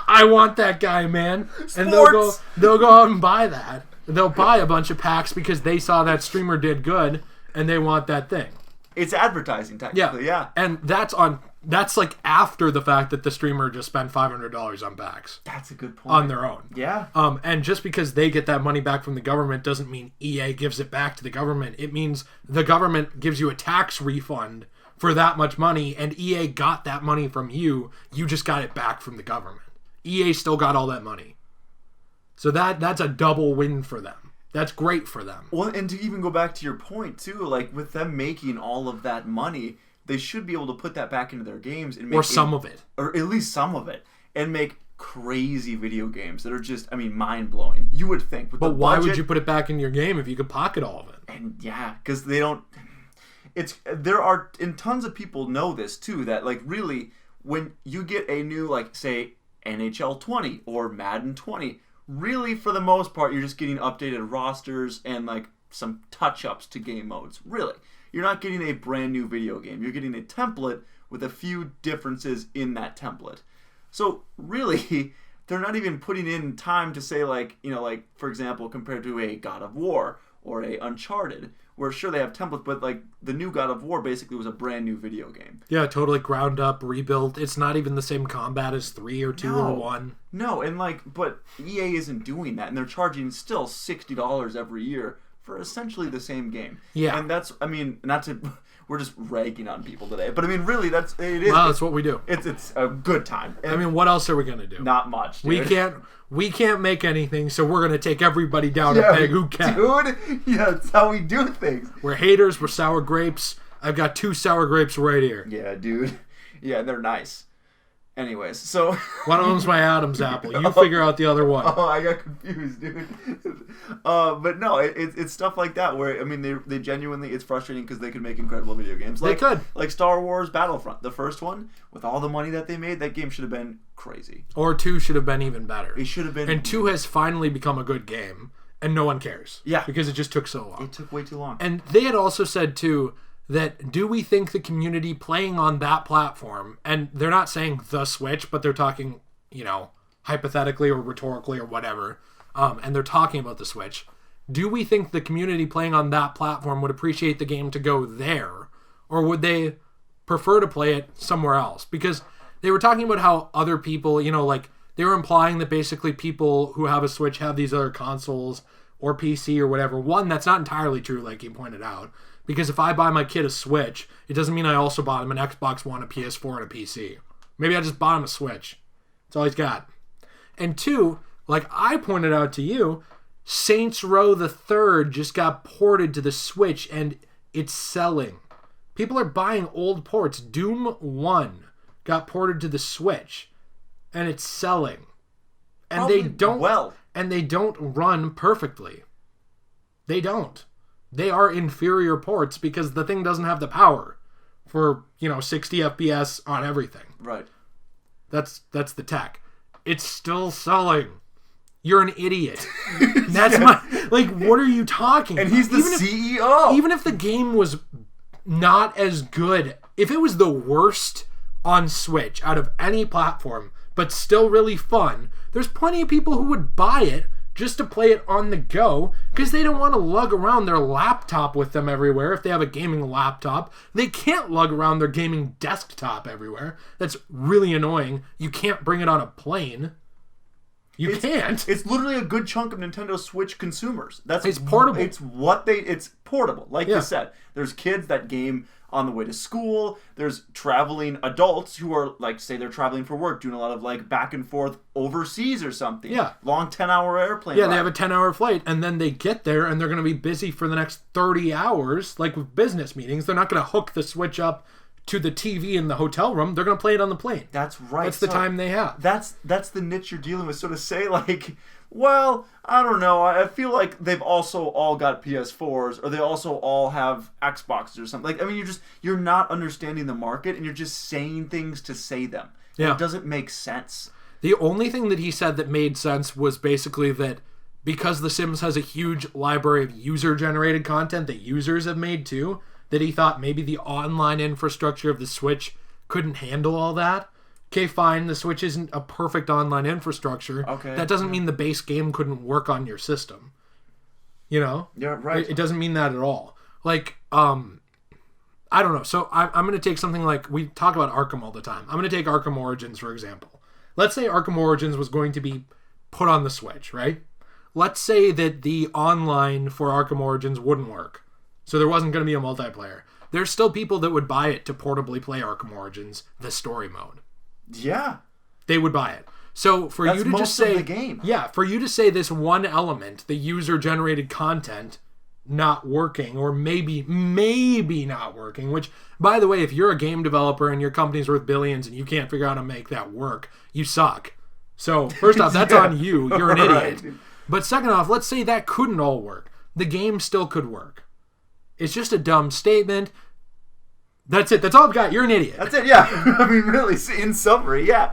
I want that guy, man. And they'll go out and buy that. They'll buy a bunch of packs because they saw that streamer did good and they want that thing. It's advertising technically, yeah. And that's like after the fact that the streamer just spent $500 on packs. That's a good point. On their own. Yeah. And just because they get that money back from the government doesn't mean EA gives it back to the government. It means the government gives you a tax refund for that much money, and EA got that money from you. You just got it back from the government. EA still got all that money. So that's a double win for them. That's great for them. Well, and to even go back to your point, too, like, with them making all of that money, they should be able to put that back into their games. And make some of it. Or at least some of it. And make crazy video games that are just, mind-blowing. You would think. With but the why budget, would you put it back in your game if you could pocket all of it? And, yeah, because they don't... There are... And tons of people know this, too, that, like, really, when you get a new, like, say, NHL 20 or Madden 20... Really, for the most part, you're just getting updated rosters and, like, some touch-ups to game modes. Really. You're not getting a brand new video game. You're getting a template with a few differences in that template. So, really, they're not even putting in time to say, like, for example, compared to a God of War or a Uncharted, where, sure, they have templates, but, like, the new God of War basically was a brand new video game. Yeah, totally ground up, rebuilt. It's not even the same combat as 3 or 2 or 1. No, and, like, but EA isn't doing that, and they're charging still $60 every year for essentially the same game. Yeah. And that's, not to... We're just ragging on people today. But, really, it is. Well, that's what we do. It's a good time. And what else are we going to do? Not much, dude. We can't make anything, so we're going to take everybody down a peg who can. Dude, yeah, that's how we do things. We're haters, we're sour grapes. I've got 2 sour grapes right here. Yeah, dude. Yeah, they're nice. Anyways, so... One of them's my Adam's apple. You figure out the other one. Oh, I got confused, dude. But no, it's stuff like that where, they genuinely... It's frustrating because they could make incredible video games. They could. Like Star Wars Battlefront. The first one, with all the money that they made, that game should have been crazy. Or 2 should have been even better. It should have been... And 2 has finally become a good game, and no one cares. Yeah. Because it just took so long. It took way too long. And they had also said, too... that do we think the community playing on that platform, and they're not saying the Switch, but they're talking, hypothetically or rhetorically or whatever, and they're talking about the Switch, do we think the community playing on that platform would appreciate the game to go there, or would they prefer to play it somewhere else? Because they were talking about how other people, they were implying that basically people who have a Switch have these other consoles or PC or whatever. One, that's not entirely true, like you pointed out. Because if I buy my kid a Switch, it doesn't mean I also bought him an Xbox One, a PS4, and a PC. Maybe I just bought him a Switch. That's all he's got. And 2, like I pointed out to you, Saints Row the Third just got ported to the Switch, and it's selling. People are buying old ports. Doom 1 got ported to the Switch, and it's selling. And Probably they don't well. And they don't run perfectly. They don't. They are inferior ports because the thing doesn't have the power for, 60 FPS on everything. Right. That's the tech. It's still selling. You're an idiot. That's what are you talking And about? he's the CEO. Even if the game was not as good, if it was the worst on Switch out of any platform, but still really fun, there's plenty of people who would buy it just to play it on the go, because they don't want to lug around their laptop with them everywhere. If they have a gaming laptop, they can't lug around their gaming desktop everywhere. That's really annoying. You can't bring it on a plane. You can't. It's literally a good chunk of Nintendo Switch consumers. It's portable. It's portable. Like Yeah. you said, there's kids that game on the way to school. There's traveling adults who are, like, say they're traveling for work, doing a lot of, like, back and forth overseas or something. Yeah. Long 10-hour airplane Yeah, ride. they have a 10-hour flight, and then they get there, and they're going to be busy for the next 30 hours, like with business meetings. They're not going to hook the Switch up to the TV in the hotel room. They're going to play it on the plane. That's right. That's the time they have. That's the niche you're dealing with. So to say, like, well, I don't know. I feel like they've also all got PS4s, or they also all have Xboxes or something. Like, you're not understanding the market, and you're just saying things to say them. Yeah. It doesn't make sense. The only thing that he said that made sense was basically that because The Sims has a huge library of user-generated content that users have made too, that he thought maybe the online infrastructure of the Switch couldn't handle all that. Okay, fine, the Switch isn't a perfect online infrastructure. Okay. That doesn't mean the base game couldn't work on your system. You know? Yeah, right. It doesn't mean that at all. Like, I don't know. So I'm going to take something like, we talk about Arkham all the time. I'm going to take Arkham Origins, for example. Let's say Arkham Origins was going to be put on the Switch, right? Let's say that the online for Arkham Origins wouldn't work. So there wasn't going to be a multiplayer. There's still people that would buy it to portably play Arkham Origins, the story mode. Yeah. They would buy it. So for That's you to most just say, of the game. Yeah, for you to say this one element, the user-generated content, not working, or maybe not working, which, by the way, if you're a game developer and your company's worth billions and you can't figure out how to make that work, you suck. So, first off, that's on you. You're an idiot. Right. But second off, let's say that couldn't all work. The game still could work. It's just a dumb statement. That's it. That's all I've got. You're an idiot. That's it, yeah. I mean, really, in summary, yeah.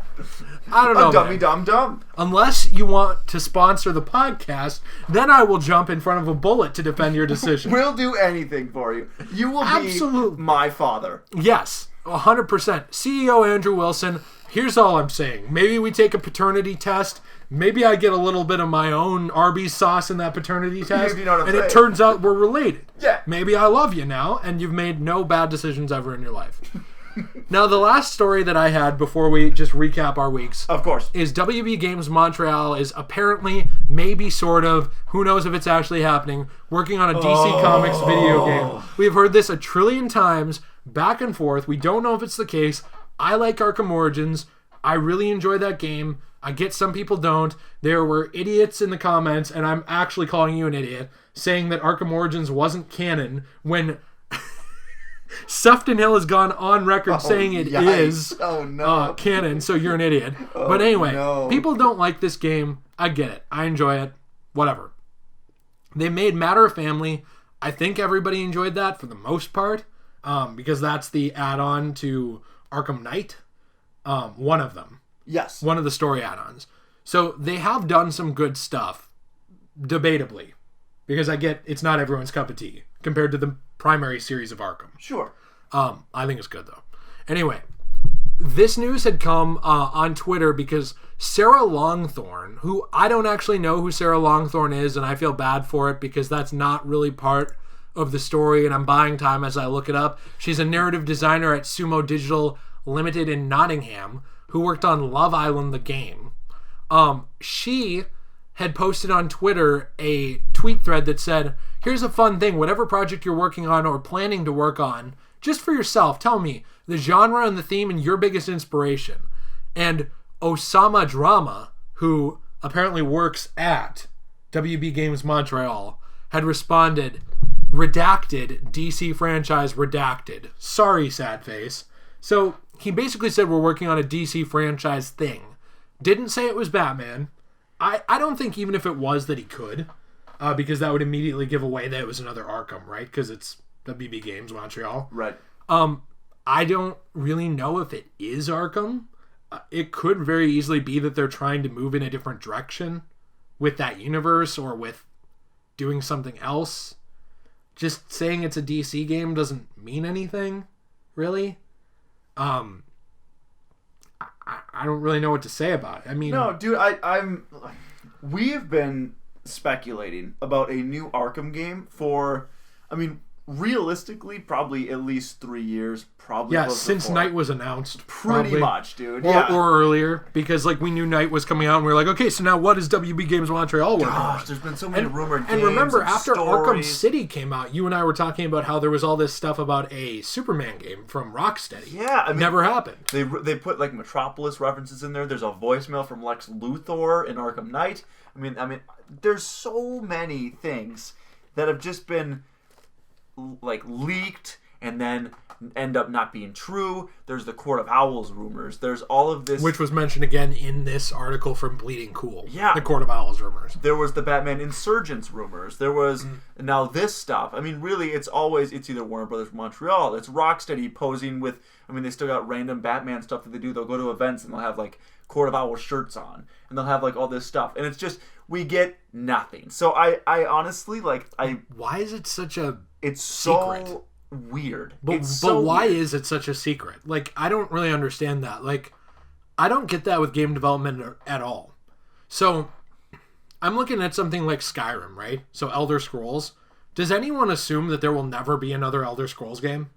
I don't know. Dummy dumb. Unless you want to sponsor the podcast, then I will jump in front of a bullet to defend your decision. We'll do anything for you. You will be my father. Yes, 100%. CEO Andrew Wilson, here's all I'm saying. Maybe we take a paternity test. Maybe I get a little bit of my own Arby's sauce in that paternity test, you know what I'm saying. It turns out we're related. Yeah. Maybe I love you now, and you've made no bad decisions ever in your life. Now, the last story that I had before we just recap our weeks, of course, is WB Games Montreal is apparently, maybe sort of, who knows if it's actually happening, working on a DC Comics video game. We've heard this a trillion times, back and forth. We don't know if it's the case. I like Arkham Origins. I really enjoy that game. I get some people don't. There were idiots in the comments, and I'm actually calling you an idiot, saying that Arkham Origins wasn't canon when Sefton Hill has gone on record saying it is canon, so you're an idiot. But anyway, people don't like this game. I get it. I enjoy it. Whatever. They made Matter of Family. I think everybody enjoyed that for the most part, because that's the add-on to Arkham Knight. One of them. Yes. One of the story add-ons. So they have done some good stuff, debatably, because I get it's not everyone's cup of tea compared to the primary series of Arkham. Sure. I think it's good, though. Anyway, this news had come on Twitter because Sarah Longthorne, who I don't actually know who Sarah Longthorne is, and I feel bad for it because that's not really part of the story, and I'm buying time as I look it up. She's a narrative designer at Sumo Digital Limited in Nottingham, who worked on Love Island, the game. She had posted on Twitter a tweet thread that said, here's a fun thing, whatever project you're working on or planning to work on, just for yourself, tell me the genre and the theme and your biggest inspiration. And Osama Drama, who apparently works at WB Games Montreal, had responded, redacted, DC franchise redacted. Sorry, sad face. So he basically said we're working on a DC franchise thing. Didn't say it was Batman. I don't think even if it was that he could, because that would immediately give away that it was another Arkham, right? Because it's WB Games Montreal. Right. I don't really know if it is Arkham. It could very easily be that they're trying to move in a different direction with that universe or with doing something else. Just saying it's a DC game doesn't mean anything, really. I don't really know what to say about it. I mean, no, dude, we have been speculating about a new Arkham game for, realistically, probably at least 3 years. Probably since Knight was announced. Pretty much, dude. Or earlier, because we knew Knight was coming out, and we were like, okay, so now what is WB Games Montreal working on? There's been so many rumored games. And remember, after stories. Arkham City came out, you and I were talking about how there was all this stuff about a Superman game from Rocksteady. Yeah, never happened. They put Metropolis references in there. There's a voicemail from Lex Luthor in Arkham Knight. There's so many things that have just been leaked, and then end up not being true. There's the Court of Owls rumors. There's all of this, which was mentioned again in this article from Bleeding Cool. Yeah, the Court of Owls rumors. There was the Batman Insurgents rumors. There was now this stuff. I mean, really, it's either Warner Brothers Montreal, it's Rocksteady posing with. I mean, they still got random Batman stuff that they do. They'll go to events and they'll have like Court of Owls shirts on, and they'll have like all this stuff, and it's just we get nothing. So I honestly why is it such a secret? So weird. But why is it such a secret? Like, I don't really understand that. Like, I don't get that with game development at all. So, I'm looking at something like Skyrim, right? So, Elder Scrolls. Does anyone assume that there will never be another Elder Scrolls game?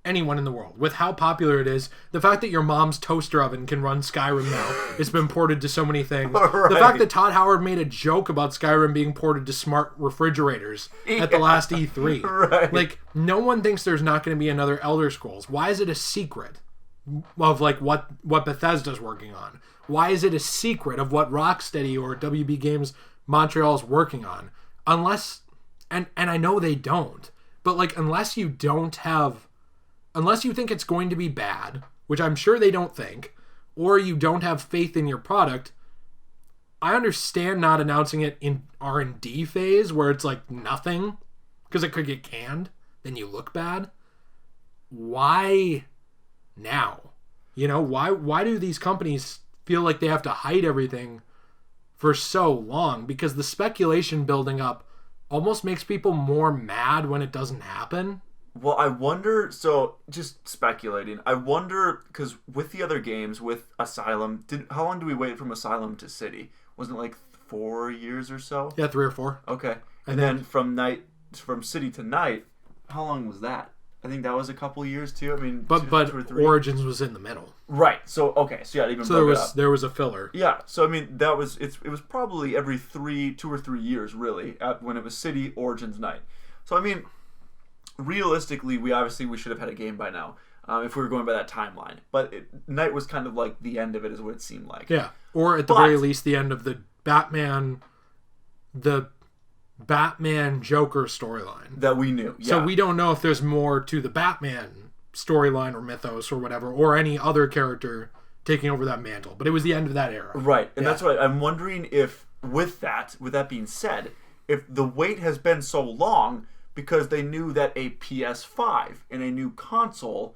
Anyone in the world. With how popular it is, the fact that your mom's toaster oven can run Skyrim now, it's been ported to so many things. Right. The fact that Todd Howard made a joke about Skyrim being ported to smart refrigerators at the last E3. Right. Like, no one thinks there's not going to be another Elder Scrolls. Why is it a secret of like what Bethesda's working on? Why is it a secret of what Rocksteady or WB Games Montreal is working on? Unless, and I know they don't, but like unless you think it's going to be bad, which I'm sure they don't think, or you don't have faith in your product, I understand not announcing it in R&D phase where it's like nothing, because it could get canned, then you look bad. Why now? You know, why do these companies feel like they have to hide everything for so long? Because the speculation building up almost makes people more mad when it doesn't happen. Well, I wonder, so just speculating, I wonder, because with the other games, with Asylum, how long do we wait from Asylum to City? Wasn't it like 4 years or so? Yeah, 3 or 4. Okay. And then from City to Night, how long was that? I think that was a couple years too. I mean, but two or three. Origins was in the middle. Right. So okay. So yeah, even there was a filler. Yeah. So I mean, it was probably every 2 or 3 years really when it was City, Origins, Night. So I mean, realistically, we should have had a game by now if we were going by that timeline. But Night was kind of like the end of it, is what it seemed like. Yeah, or at the very least, the end of the Batman Joker storyline that we knew. Yeah. So we don't know if there's more to the Batman storyline or mythos or whatever, or any other character taking over that mantle. But it was the end of that era, right? And that's why I'm wondering if, with that being said, if the wait has been so long. Because they knew that a PS5 and a new console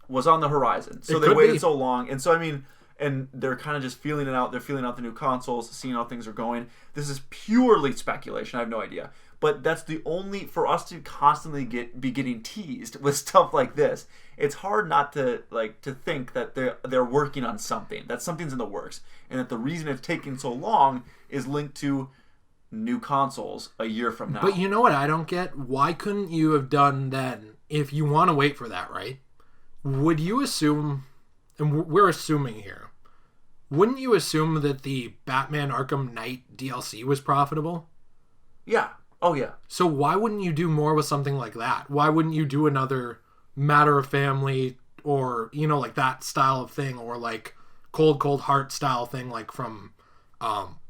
was on the horizon. So they waited so long. And so, I mean, and they're kind of just feeling it out. They're feeling out the new consoles, seeing how things are going. This is purely speculation. I have no idea. But that's the only, for us to constantly be getting teased with stuff like this, it's hard not to think that they're working on something. That something's in the works. And that the reason it's taking so long is linked to new consoles a year from now. But you know what I don't get? Why couldn't you have done that if you want to wait for that, right? Would you assume, and we're assuming here, wouldn't you assume that the Batman Arkham Knight DLC was profitable? Yeah. Oh, yeah. So why wouldn't you do more with something like that? Why wouldn't you do another Matter of Family or, you know, like that style of thing, or like Cold Heart style thing like from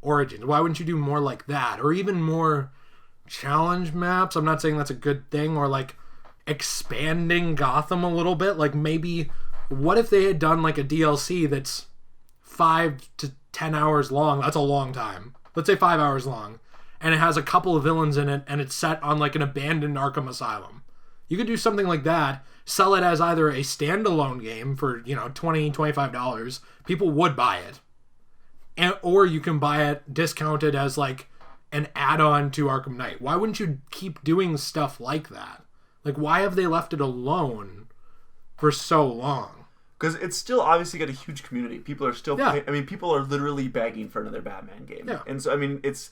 Origins? Why wouldn't you do more like that, or even more challenge maps? I'm not saying that's a good thing, or like expanding Gotham a little bit. Like maybe, what if they had done like a DLC that's 5 to 10 hours long? That's a long time. Let's say 5 hours long, and it has a couple of villains in it, and it's set on like an abandoned Arkham Asylum. You could do something like that, sell it as either a standalone game for, you know, $20, $25. People would buy it. Or you can buy it discounted as like an add-on to Arkham Knight. Why wouldn't you keep doing stuff like that? Like, why have they left it alone for so long? Because it's still obviously got a huge community. People are still people are literally begging for another Batman game. Yeah. And so, I mean, it's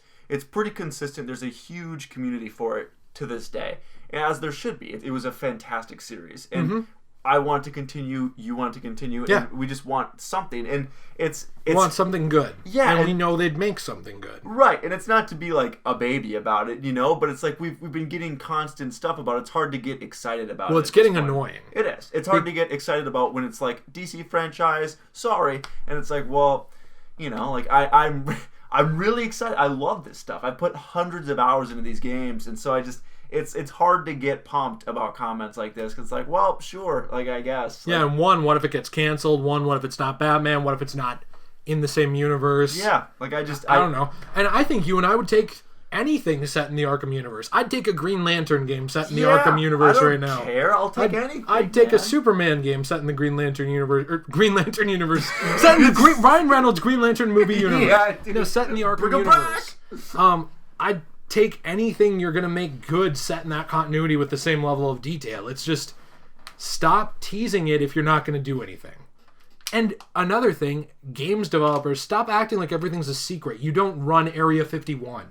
pretty consistent. There's a huge community for it to this day, as there should be. It was a fantastic series. And I want to continue, you want to continue, and we just want something. And it's want something good. Yeah. And we know they'd make something good. Right. And it's not to be like a baby about it, you know, but it's like we've been getting constant stuff about it. It's hard to get excited about it. Well, it's getting annoying. It is. It's hard to get excited about when it's like DC franchise, sorry. And it's like, well, you know, like I'm really excited. I love this stuff. I put hundreds of hours into these games, and so it's hard to get pumped about comments like this because it's like, well, sure, like I guess. Yeah, like, and one, what if it gets canceled? One, what if it's not Batman? What if it's not in the same universe? Yeah, like I don't know. And I think you and I would take anything set in the Arkham universe. I'd take a Green Lantern game set in the Arkham universe right now. I don't care. I'll take anything. I'd take a Superman game set in the Green Lantern universe, set in the Ryan Reynolds Green Lantern movie universe. Yeah, dude. Set in the Arkham universe. I'd take anything you're gonna make good set in that continuity with the same level of detail. It's just stop teasing it if you're not gonna do anything. And another thing, games developers, stop acting like everything's a secret. You don't run Area 51.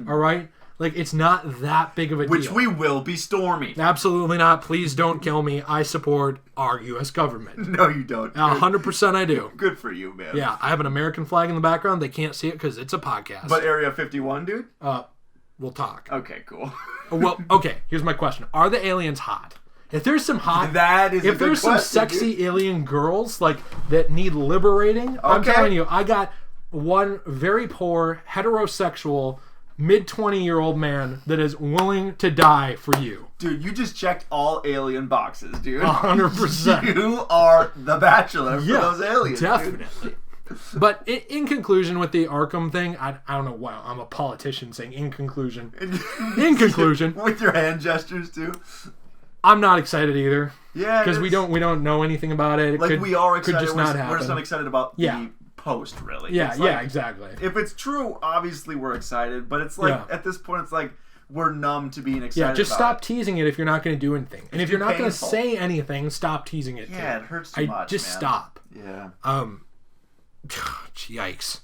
All right? Like, it's not that big of a deal. Which we will be storming. Absolutely not. Please don't kill me. I support our U.S. government. No, you don't. 100% I do. Good for you, man. Yeah, I have an American flag in the background. They can't see it because it's a podcast. But Area 51, dude? We'll talk. Okay, cool. Well, okay, here's my question. Are the aliens hot? If there's some hot, if there's some sexy alien girls like that need liberating, okay. I'm telling you, I got one very poor heterosexual mid-20-year-old man that is willing to die for you. Dude, you just checked all alien boxes, dude. 100%. You are the bachelor for those aliens. Definitely. Dude. But in conclusion with the Arkham thing, I don't know why I'm a politician saying in conclusion. In conclusion. With your hand gestures too. I'm not excited either. Yeah, because we don't know anything about it. We are excited. Could just not happen. We're just not excited about the post, really. Yeah, exactly. If it's true, obviously we're excited. But it's like at this point, it's like we're numb to being excited. Yeah, just stop teasing it if you're not going to do anything. And if you're not going to say anything, stop teasing it. Yeah, it hurts too much. Just stop. Yeah. Yikes.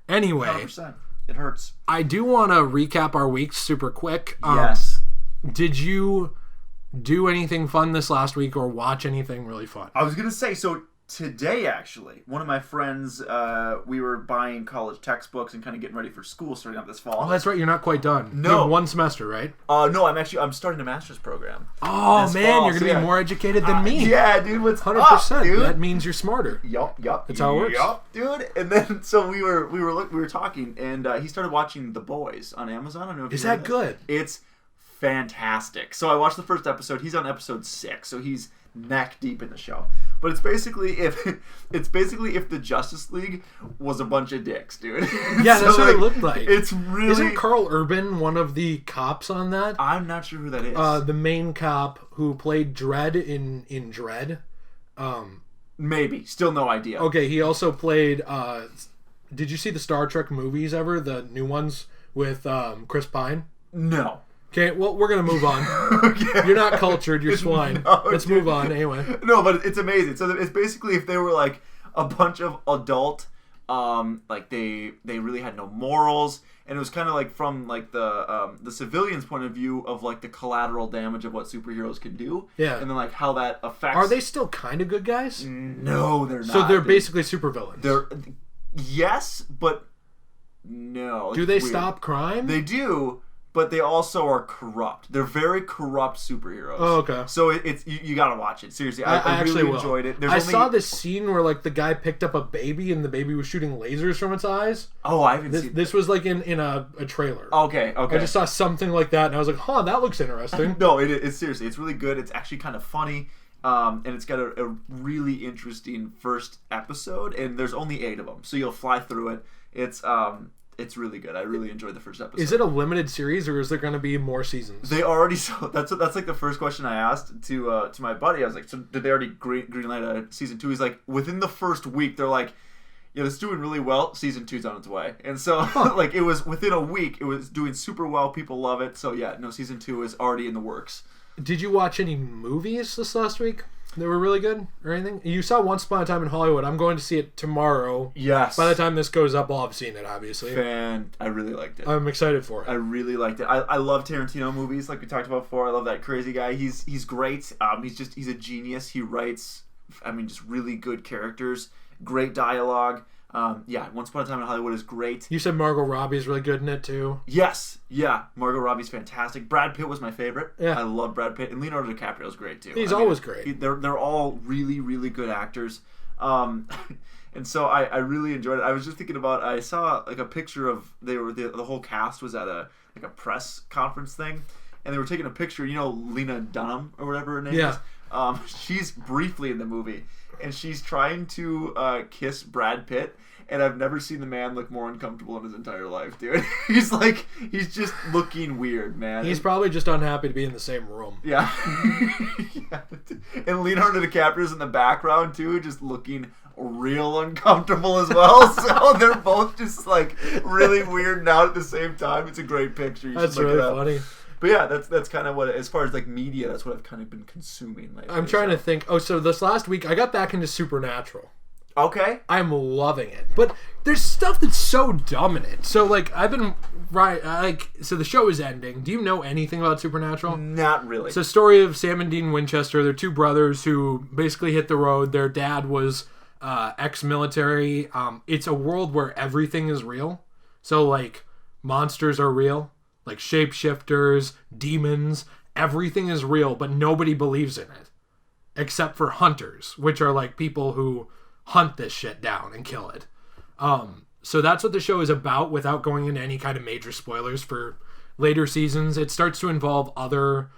Anyway, 100%. It hurts. I do want to recap our weeks super quick. Yes. Did you do anything fun this last week or watch anything really fun? I was going to say, so today actually, one of my friends, we were buying college textbooks and kind of getting ready for school starting up this fall. Oh, that's right. You're not quite done. No. You have one semester, right? No, I'm starting a master's program. Oh, man, you're going to be more educated than me. Yeah, dude, what's 100%, up, dude? That means you're smarter. Yup. That's how it works. Yup, dude. And then, so we were talking, and he started watching The Boys on Amazon. I don't know if Is that good? It's fantastic. So I watched the first episode. He's on episode 6, so he's neck deep in the show. But it's basically if the Justice League was a bunch of dicks, dude. Yeah, that's what it looked like. It's really. Isn't Carl Urban one of the cops on that? I'm not sure who that is. The main cop who played Dredd in Dredd. Maybe. Still no idea. Okay, he also played. Did you see the Star Trek movies ever? The new ones with Chris Pine? No. Okay, well, we're going to move on. Okay. You're not cultured, you're swine. No, let's move on, anyway. No, but it's amazing. So it's basically if they were like a bunch of adult, like they really had no morals, and it was kind of like from like the civilian's point of view of like the collateral damage of what superheroes can do. Yeah. And then like how that affects... Are they still kind of good guys? No, they're not. So they're basically supervillains. Yes, but no. Do they stop crime? They do. But they also are corrupt. They're very corrupt superheroes. Oh, okay. So it's you gotta watch it. Seriously, I really enjoyed it. I saw this scene where like the guy picked up a baby and the baby was shooting lasers from its eyes. Oh, I haven't seen this. Was like in a trailer. Okay. I just saw something like that and I was like, huh, that looks interesting. No, it's seriously, it's really good. It's actually kind of funny. And it's got a really interesting first episode, and there's only 8 of them, so you'll fly through it. It's really good. I really enjoyed the first episode. Is it a limited series, or is there going to be more seasons? They already that's like the first question I asked to my buddy. I was like, so did they already greenlight a season 2? He's like, within the first week, they're like, yeah, it's doing really well. Season 2's on its way. And so, like, it was within a week, it was doing super well. People love it. So yeah, no, season 2 is already in the works. Did you watch any movies this last week that were really good or anything? You saw Once Upon a Time in Hollywood. I'm going to see it tomorrow. Yes. By the time this goes up, I'll have seen it, obviously. I really liked it. I'm excited for it. I really liked it. I love Tarantino movies, like we talked about before. I love that crazy guy. He's great. He's a genius. He writes, just really good characters, great dialogue. Once Upon a Time in Hollywood is great. You said Margot Robbie is really good in it too. Yes, yeah, Margot Robbie's fantastic. Brad Pitt was my favorite. Yeah, I love Brad Pitt, and Leonardo DiCaprio is great too. He's always great. They're all really, really good actors. And so I really enjoyed it. I was just thinking about, I saw like a picture of the whole cast was at a press conference thing, and they were taking a picture. You know, Lena Dunham or whatever her name is. She's briefly in the movie, and she's trying to kiss Brad Pitt. And I've never seen the man look more uncomfortable in his entire life, dude. He's just looking weird, man. He's probably just unhappy to be in the same room. Yeah. Yeah. And Leonardo DiCaprio's in the background, too, just looking real uncomfortable as well. So they're both just, like, really weirded out at the same time. It's a great picture. That's really funny. But yeah, that's kind of what, as far as, like, media, that's what I've kind of been consuming lately. I'm trying to think. Oh, so this last week, I got back into Supernatural. Okay. I'm loving it. But there's stuff that's so dumb in it. So, like, so the show is ending. Do you know anything about Supernatural? Not really. It's a story of Sam and Dean Winchester. They're two brothers who basically hit the road. Their dad was ex-military. It's a world where everything is real. So, like, monsters are real. Like, shapeshifters, demons. Everything is real, but nobody believes in it. Except for hunters, which are, like, people who hunt this shit down and kill it. So that's what the show is about without going into any kind of major spoilers for later seasons. It starts to involve other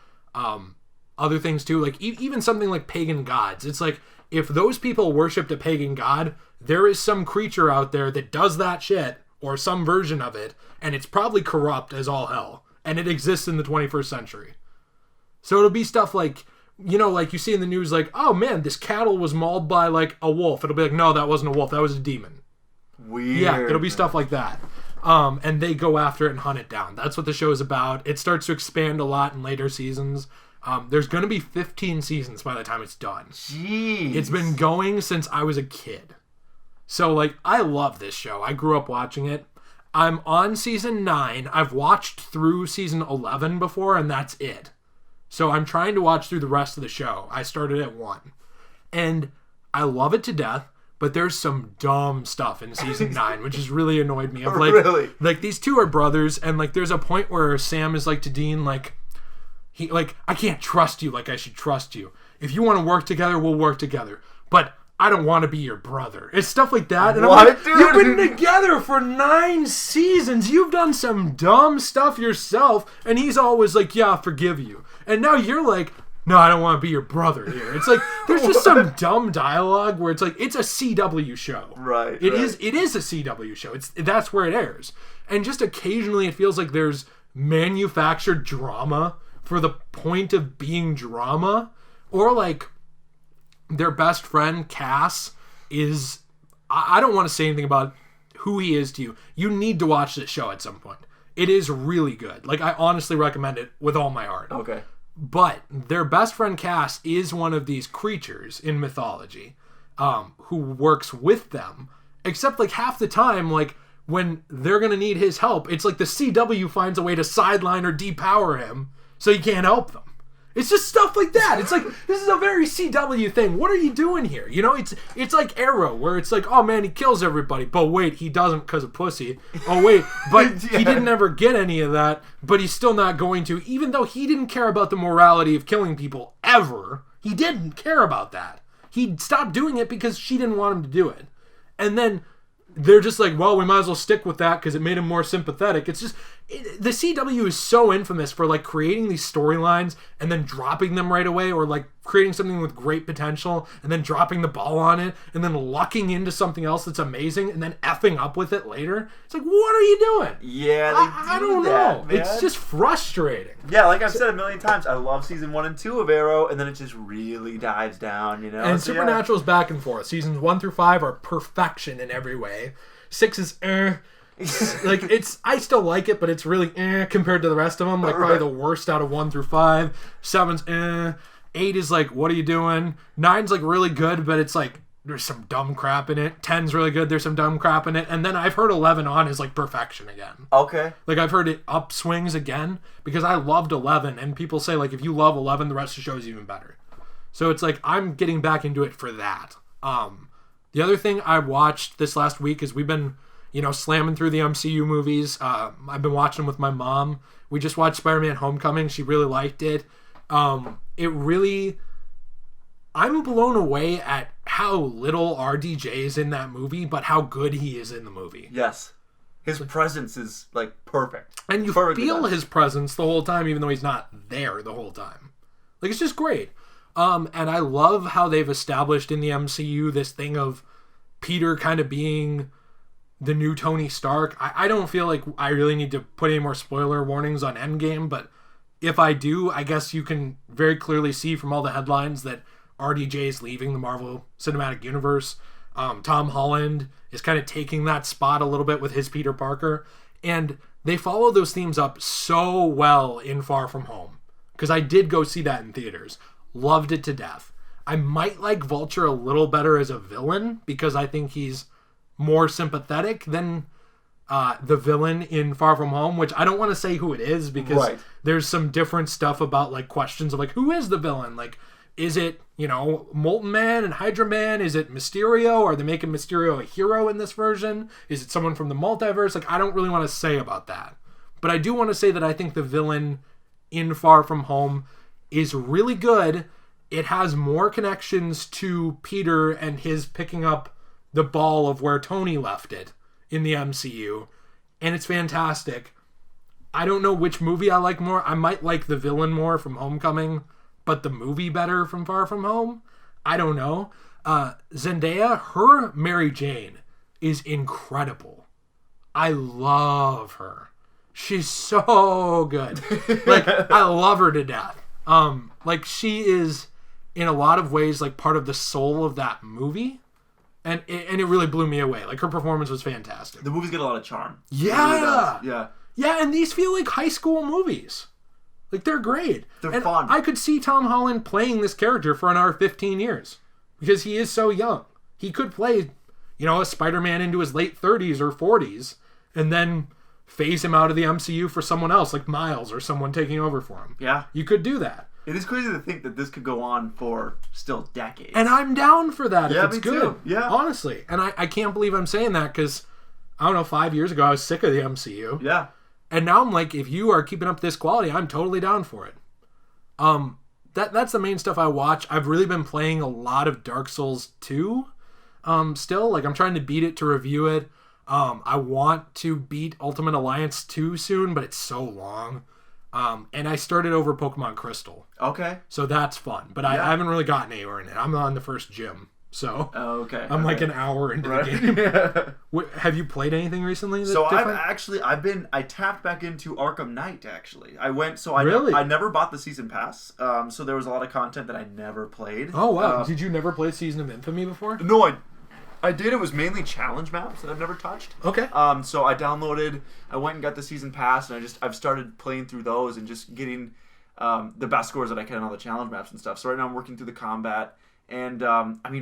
things too, like even something like pagan gods. It's like, if those people worshipped a pagan god, there is some creature out there that does that shit, or some version of it, and it's probably corrupt as all hell, and it exists in the 21st century. So it'll be stuff like, you know, like you see in the news, like, oh man, this cattle was mauled by, like, a wolf. It'll be like, no, that wasn't a wolf. That was a demon. Weird. Yeah, it'll be stuff like that. And they go after it and hunt it down. That's what the show is about. It starts to expand a lot in later seasons. There's going to be 15 seasons by the time it's done. Jeez. It's been going since I was a kid. So, like, I love this show. I grew up watching it. I'm on season 9. I've watched through season 11 before, and that's it. So I'm trying to watch through the rest of the show. I started at 1. And I love it to death, but there's some dumb stuff in season 9, which has really annoyed me. Of like, really? Like, these two are brothers, and, like, there's a point where Sam is like to Dean, like, I can't trust you like I should trust you. If you want to work together, we'll work together. But I don't want to be your brother. It's stuff like that. And what, I'm like, dude? You've been together for 9 seasons. You've done some dumb stuff yourself. And he's always like, yeah, I forgive you. And now you're like, no, I don't want to be your brother here. It's like, there's just some dumb dialogue where it's like, it's a CW show. Right. It is a CW show. That's where it airs. And just occasionally it feels like there's manufactured drama for the point of being drama. Or like, their best friend, Cass, is... I don't want to say anything about who he is to you. You need to watch this show at some point. It is really good. Like, I honestly recommend it with all my heart. Okay. But their best friend, Cass, is one of these creatures in mythology who works with them. Except, like, half the time, like, when they're going to need his help, it's like the CW finds a way to sideline or depower him so he can't help them. It's just stuff like that. It's like, this is a very CW thing. What are you doing here? You know, it's like Arrow, where it's like, oh man, he kills everybody. But wait, he doesn't because of pussy. Oh wait, but Yeah. he didn't ever get any of that. But he's still not going to, even though he didn't care about the morality of killing people ever. He didn't care about that. He stopped doing it because she didn't want him to do it. And then they're just like, well, we might as well stick with that because it made him more sympathetic. It's just, the CW is so infamous for like creating these storylines and then dropping them right away, or like creating something with great potential and then dropping the ball on it and then lucking into something else that's amazing and then effing up with it later. It's like, what are you doing? Yeah, I don't know. Man. It's just frustrating. Yeah, like I've said a million times, I love season 1 and 2 of Arrow, and then it just really dives down, you know? And So, Supernatural's back and forth. Seasons 1 through 5 are perfection in every way. 6 is like, I still like it, but it's really compared to the rest of them. Like, probably the worst out of 1 through 5. 7's 8 is like, what are you doing? 9's like really good, but it's like, there's some dumb crap in it. 10's really good, there's some dumb crap in it. And then I've heard 11 on is like perfection again. Okay. Like, I've heard it upswings again, because I loved 11, and people say, like, if you love 11, the rest of the show is even better. So it's like, I'm getting back into it for that. The other thing I watched this last week is we've been, you know, slamming through the MCU movies. I've been watching them with my mom. We just watched Spider-Man Homecoming. She really liked it. I'm blown away at how little RDJ is in that movie, but how good he is in the movie. Yes. His presence is like perfect. And you feel his presence the whole time, even though he's not there the whole time. Like, it's just great. And I love how they've established in the MCU this thing of Peter kind of being the new Tony Stark. I don't feel like I really need to put any more spoiler warnings on Endgame, but if I do, I guess you can very clearly see from all the headlines that RDJ is leaving the Marvel Cinematic Universe. Tom Holland is kind of taking that spot a little bit with his Peter Parker. And they follow those themes up so well in Far From Home. Because I did go see that in theaters. Loved it to death. I might like Vulture a little better as a villain because I think he's more sympathetic than the villain in Far From Home, which I don't want to say who it is because there's some different stuff about like questions of like, who is the villain? Like, is it, Molten Man and Hydra Man? Is it Mysterio? Are they making Mysterio a hero in this version? Is it someone from the multiverse? Like, I don't really want to say about that. But I do want to say that I think the villain in Far From Home is really good. It has more connections to Peter and his picking up the ball of where Tony left it in the MCU. And it's fantastic. I don't know which movie I like more. I might like the villain more from Homecoming, but the movie better from Far From Home? I don't know. Zendaya, her Mary Jane is incredible. I love her. She's so good. Like, I love her to death. Like, she is, in a lot of ways, like, part of the soul of that movie. And it really blew me away. Like, her performance was fantastic. The movie's got a lot of charm. Yeah! Yeah. Yeah, and these feel like high school movies. Like, they're great. They're fun. I could see Tom Holland playing this character for another 15 years. Because he is so young. He could play, a Spider-Man into his late 30s or 40s. And then phase him out of the MCU for someone else, like Miles or someone taking over for him. Yeah. You could do that. It is crazy to think that this could go on for still decades. And I'm down for that if it's me good. Too. Yeah. Honestly. And I can't believe I'm saying that because, I don't know, 5 years ago I was sick of the MCU. Yeah. And now I'm like, if you are keeping up this quality, I'm totally down for it. That's the main stuff I watch. I've really been playing a lot of Dark Souls 2 still. Like, I'm trying to beat it to review it. I want to beat Ultimate Alliance 2 soon, but it's so long. And I started over Pokemon Crystal. Okay. So that's fun. But I haven't really gotten anywhere in it. I'm on the first gym. So I'm like an hour into the game. Have you played anything recently that's different? I tapped back into Arkham Knight, actually. I never bought the season pass. So there was a lot of content that I never played. Oh, wow. Did you never play Season of Infamy before? No, I did. It was mainly challenge maps that I've never touched. Okay. So I went and got the season pass, and I've started playing through those and just getting the best scores that I can on all the challenge maps and stuff. So right now I'm working through the combat, and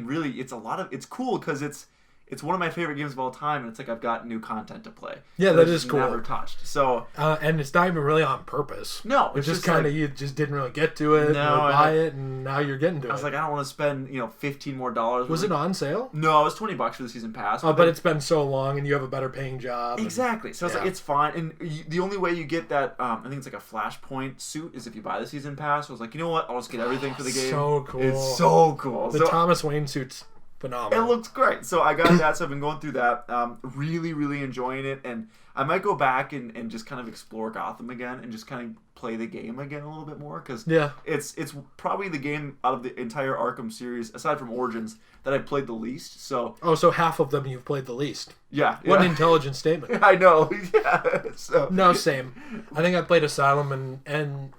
really, it's cool because it's one of my favorite games of all time, and it's like I've got new content to play. Yeah, that is cool. Never touched. So and it's not even really on purpose. No, it's just kind of you just didn't really get to it. No, buy it, and now you're getting to it. I was like, I don't want to spend $15 more. Was it on sale? No, it was $20 for the season pass. But it's been so long, and you have a better paying job. Exactly. So it's like it's fine, and the only way you get that, I think it's like a Flashpoint suit, is if you buy the season pass. So I was like, you know what? I'll just get everything for the game. So cool. It's so cool. The Thomas Wayne suit's phenomenal. It looks great. So I got that, so I've been going through that. Really, really enjoying it. And I might go back and just kind of explore Gotham again and just kind of play the game again a little bit more. Because it's probably the game out of the entire Arkham series, aside from Origins, that I've played the least. So half of them you've played the least. Yeah. What an intelligent statement. I know. Yeah. So. No, same. I think I played Asylum and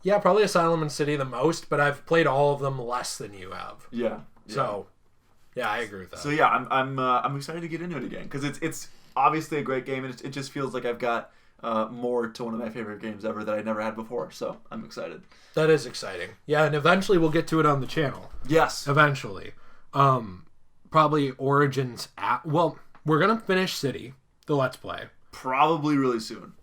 probably Asylum and City the most, but I've played all of them less than you have. Yeah. So, yeah, I agree with that. So yeah, I'm excited to get into it again because it's obviously a great game, and it just feels like I've got more to one of my favorite games ever that I never had before. So I'm excited. That is exciting. Yeah, and eventually we'll get to it on the channel. Yes, eventually. Probably Origins. We're gonna finish City, the Let's Play. Probably really soon.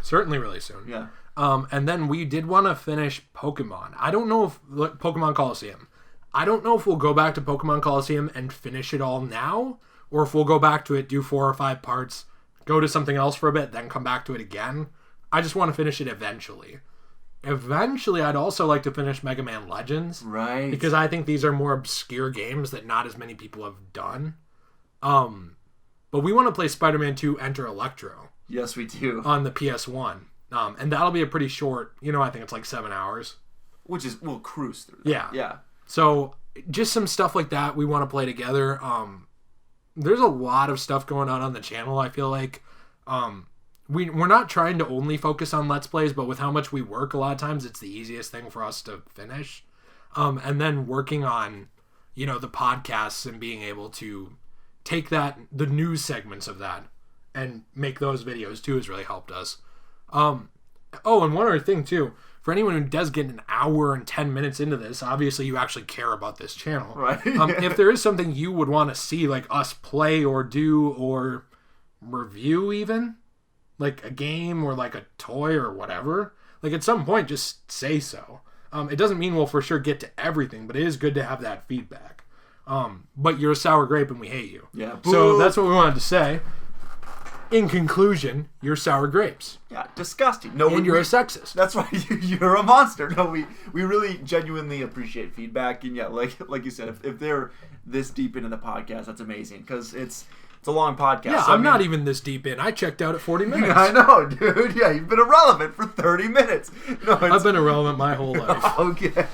Certainly really soon. Yeah. And then we did want to finish Pokemon. I don't know if Pokemon Coliseum. I don't know if we'll go back to Pokemon Coliseum and finish it all now, or if we'll go back to it, do 4 or 5 parts, go to something else for a bit, then come back to it again. I just want to finish it eventually. Eventually, I'd also like to finish Mega Man Legends. Right. Because I think these are more obscure games that not as many people have done. But we want to play Spider-Man 2 Enter Electro. Yes, we do. On the PS1. And that'll be a pretty short, I think it's like 7 hours. Which is, we'll cruise through that. Yeah. Yeah. So, just some stuff like that we want to play together. There's a lot of stuff going on the channel, I feel like. We're not trying to only focus on Let's Plays, but with how much we work, a lot of times it's the easiest thing for us to finish. And then working on, the podcasts and being able to take the news segments of that and make those videos too has really helped us. And one other thing too, for anyone who does get an hour and 10 minutes into this, obviously you actually care about this channel. Right. If there is something you would want to see, like us play or do or review even, like a game or like a toy or whatever, like at some point just say so. It doesn't mean we'll for sure get to everything, but it is good to have that feedback. But you're a sour grape and we hate you. Yeah. So that's what we wanted to say. In conclusion, you're sour grapes. Yeah, disgusting. No, and you're a sexist. That's right. You're a monster. No, we really genuinely appreciate feedback. And yeah, like you said, if they're this deep into the podcast, that's amazing because it's a long podcast. Yeah, so, I'm not even this deep in. I checked out at 40 minutes. I know, dude. Yeah, you've been irrelevant for 30 minutes. No, I've been irrelevant my whole life. Okay.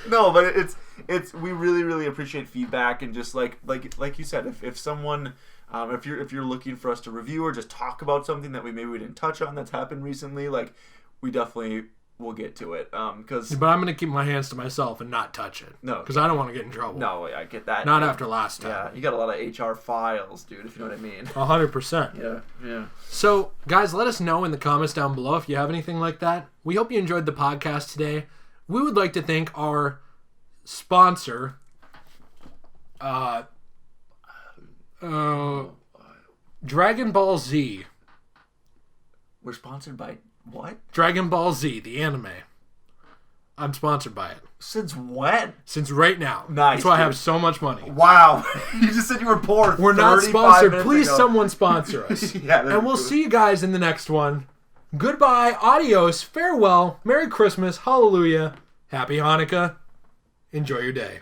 No, but it's we really, really appreciate feedback and just like you said, if someone if you're looking for us to review or just talk about something that we didn't touch on that's happened recently, like we definitely will get to it. But I'm gonna keep my hands to myself and not touch it. No, because I don't want to get in trouble. No, I get that. Not after last time. Yeah, you got a lot of HR files, dude. If you know what I mean. 100%. Yeah. So, guys, let us know in the comments down below if you have anything like that. We hope you enjoyed the podcast today. We would like to thank our sponsor, Dragon Ball Z. We're sponsored by what? Dragon Ball Z, the anime. I'm sponsored by it. Since when? Since right now. Nice. That's why I have so much money. Wow. You just said you were poor. We're not sponsored. Please, someone sponsor us. Yeah, and we'll see you guys in the next one. Goodbye. Adios. Farewell. Merry Christmas. Hallelujah. Happy Hanukkah. Enjoy your day.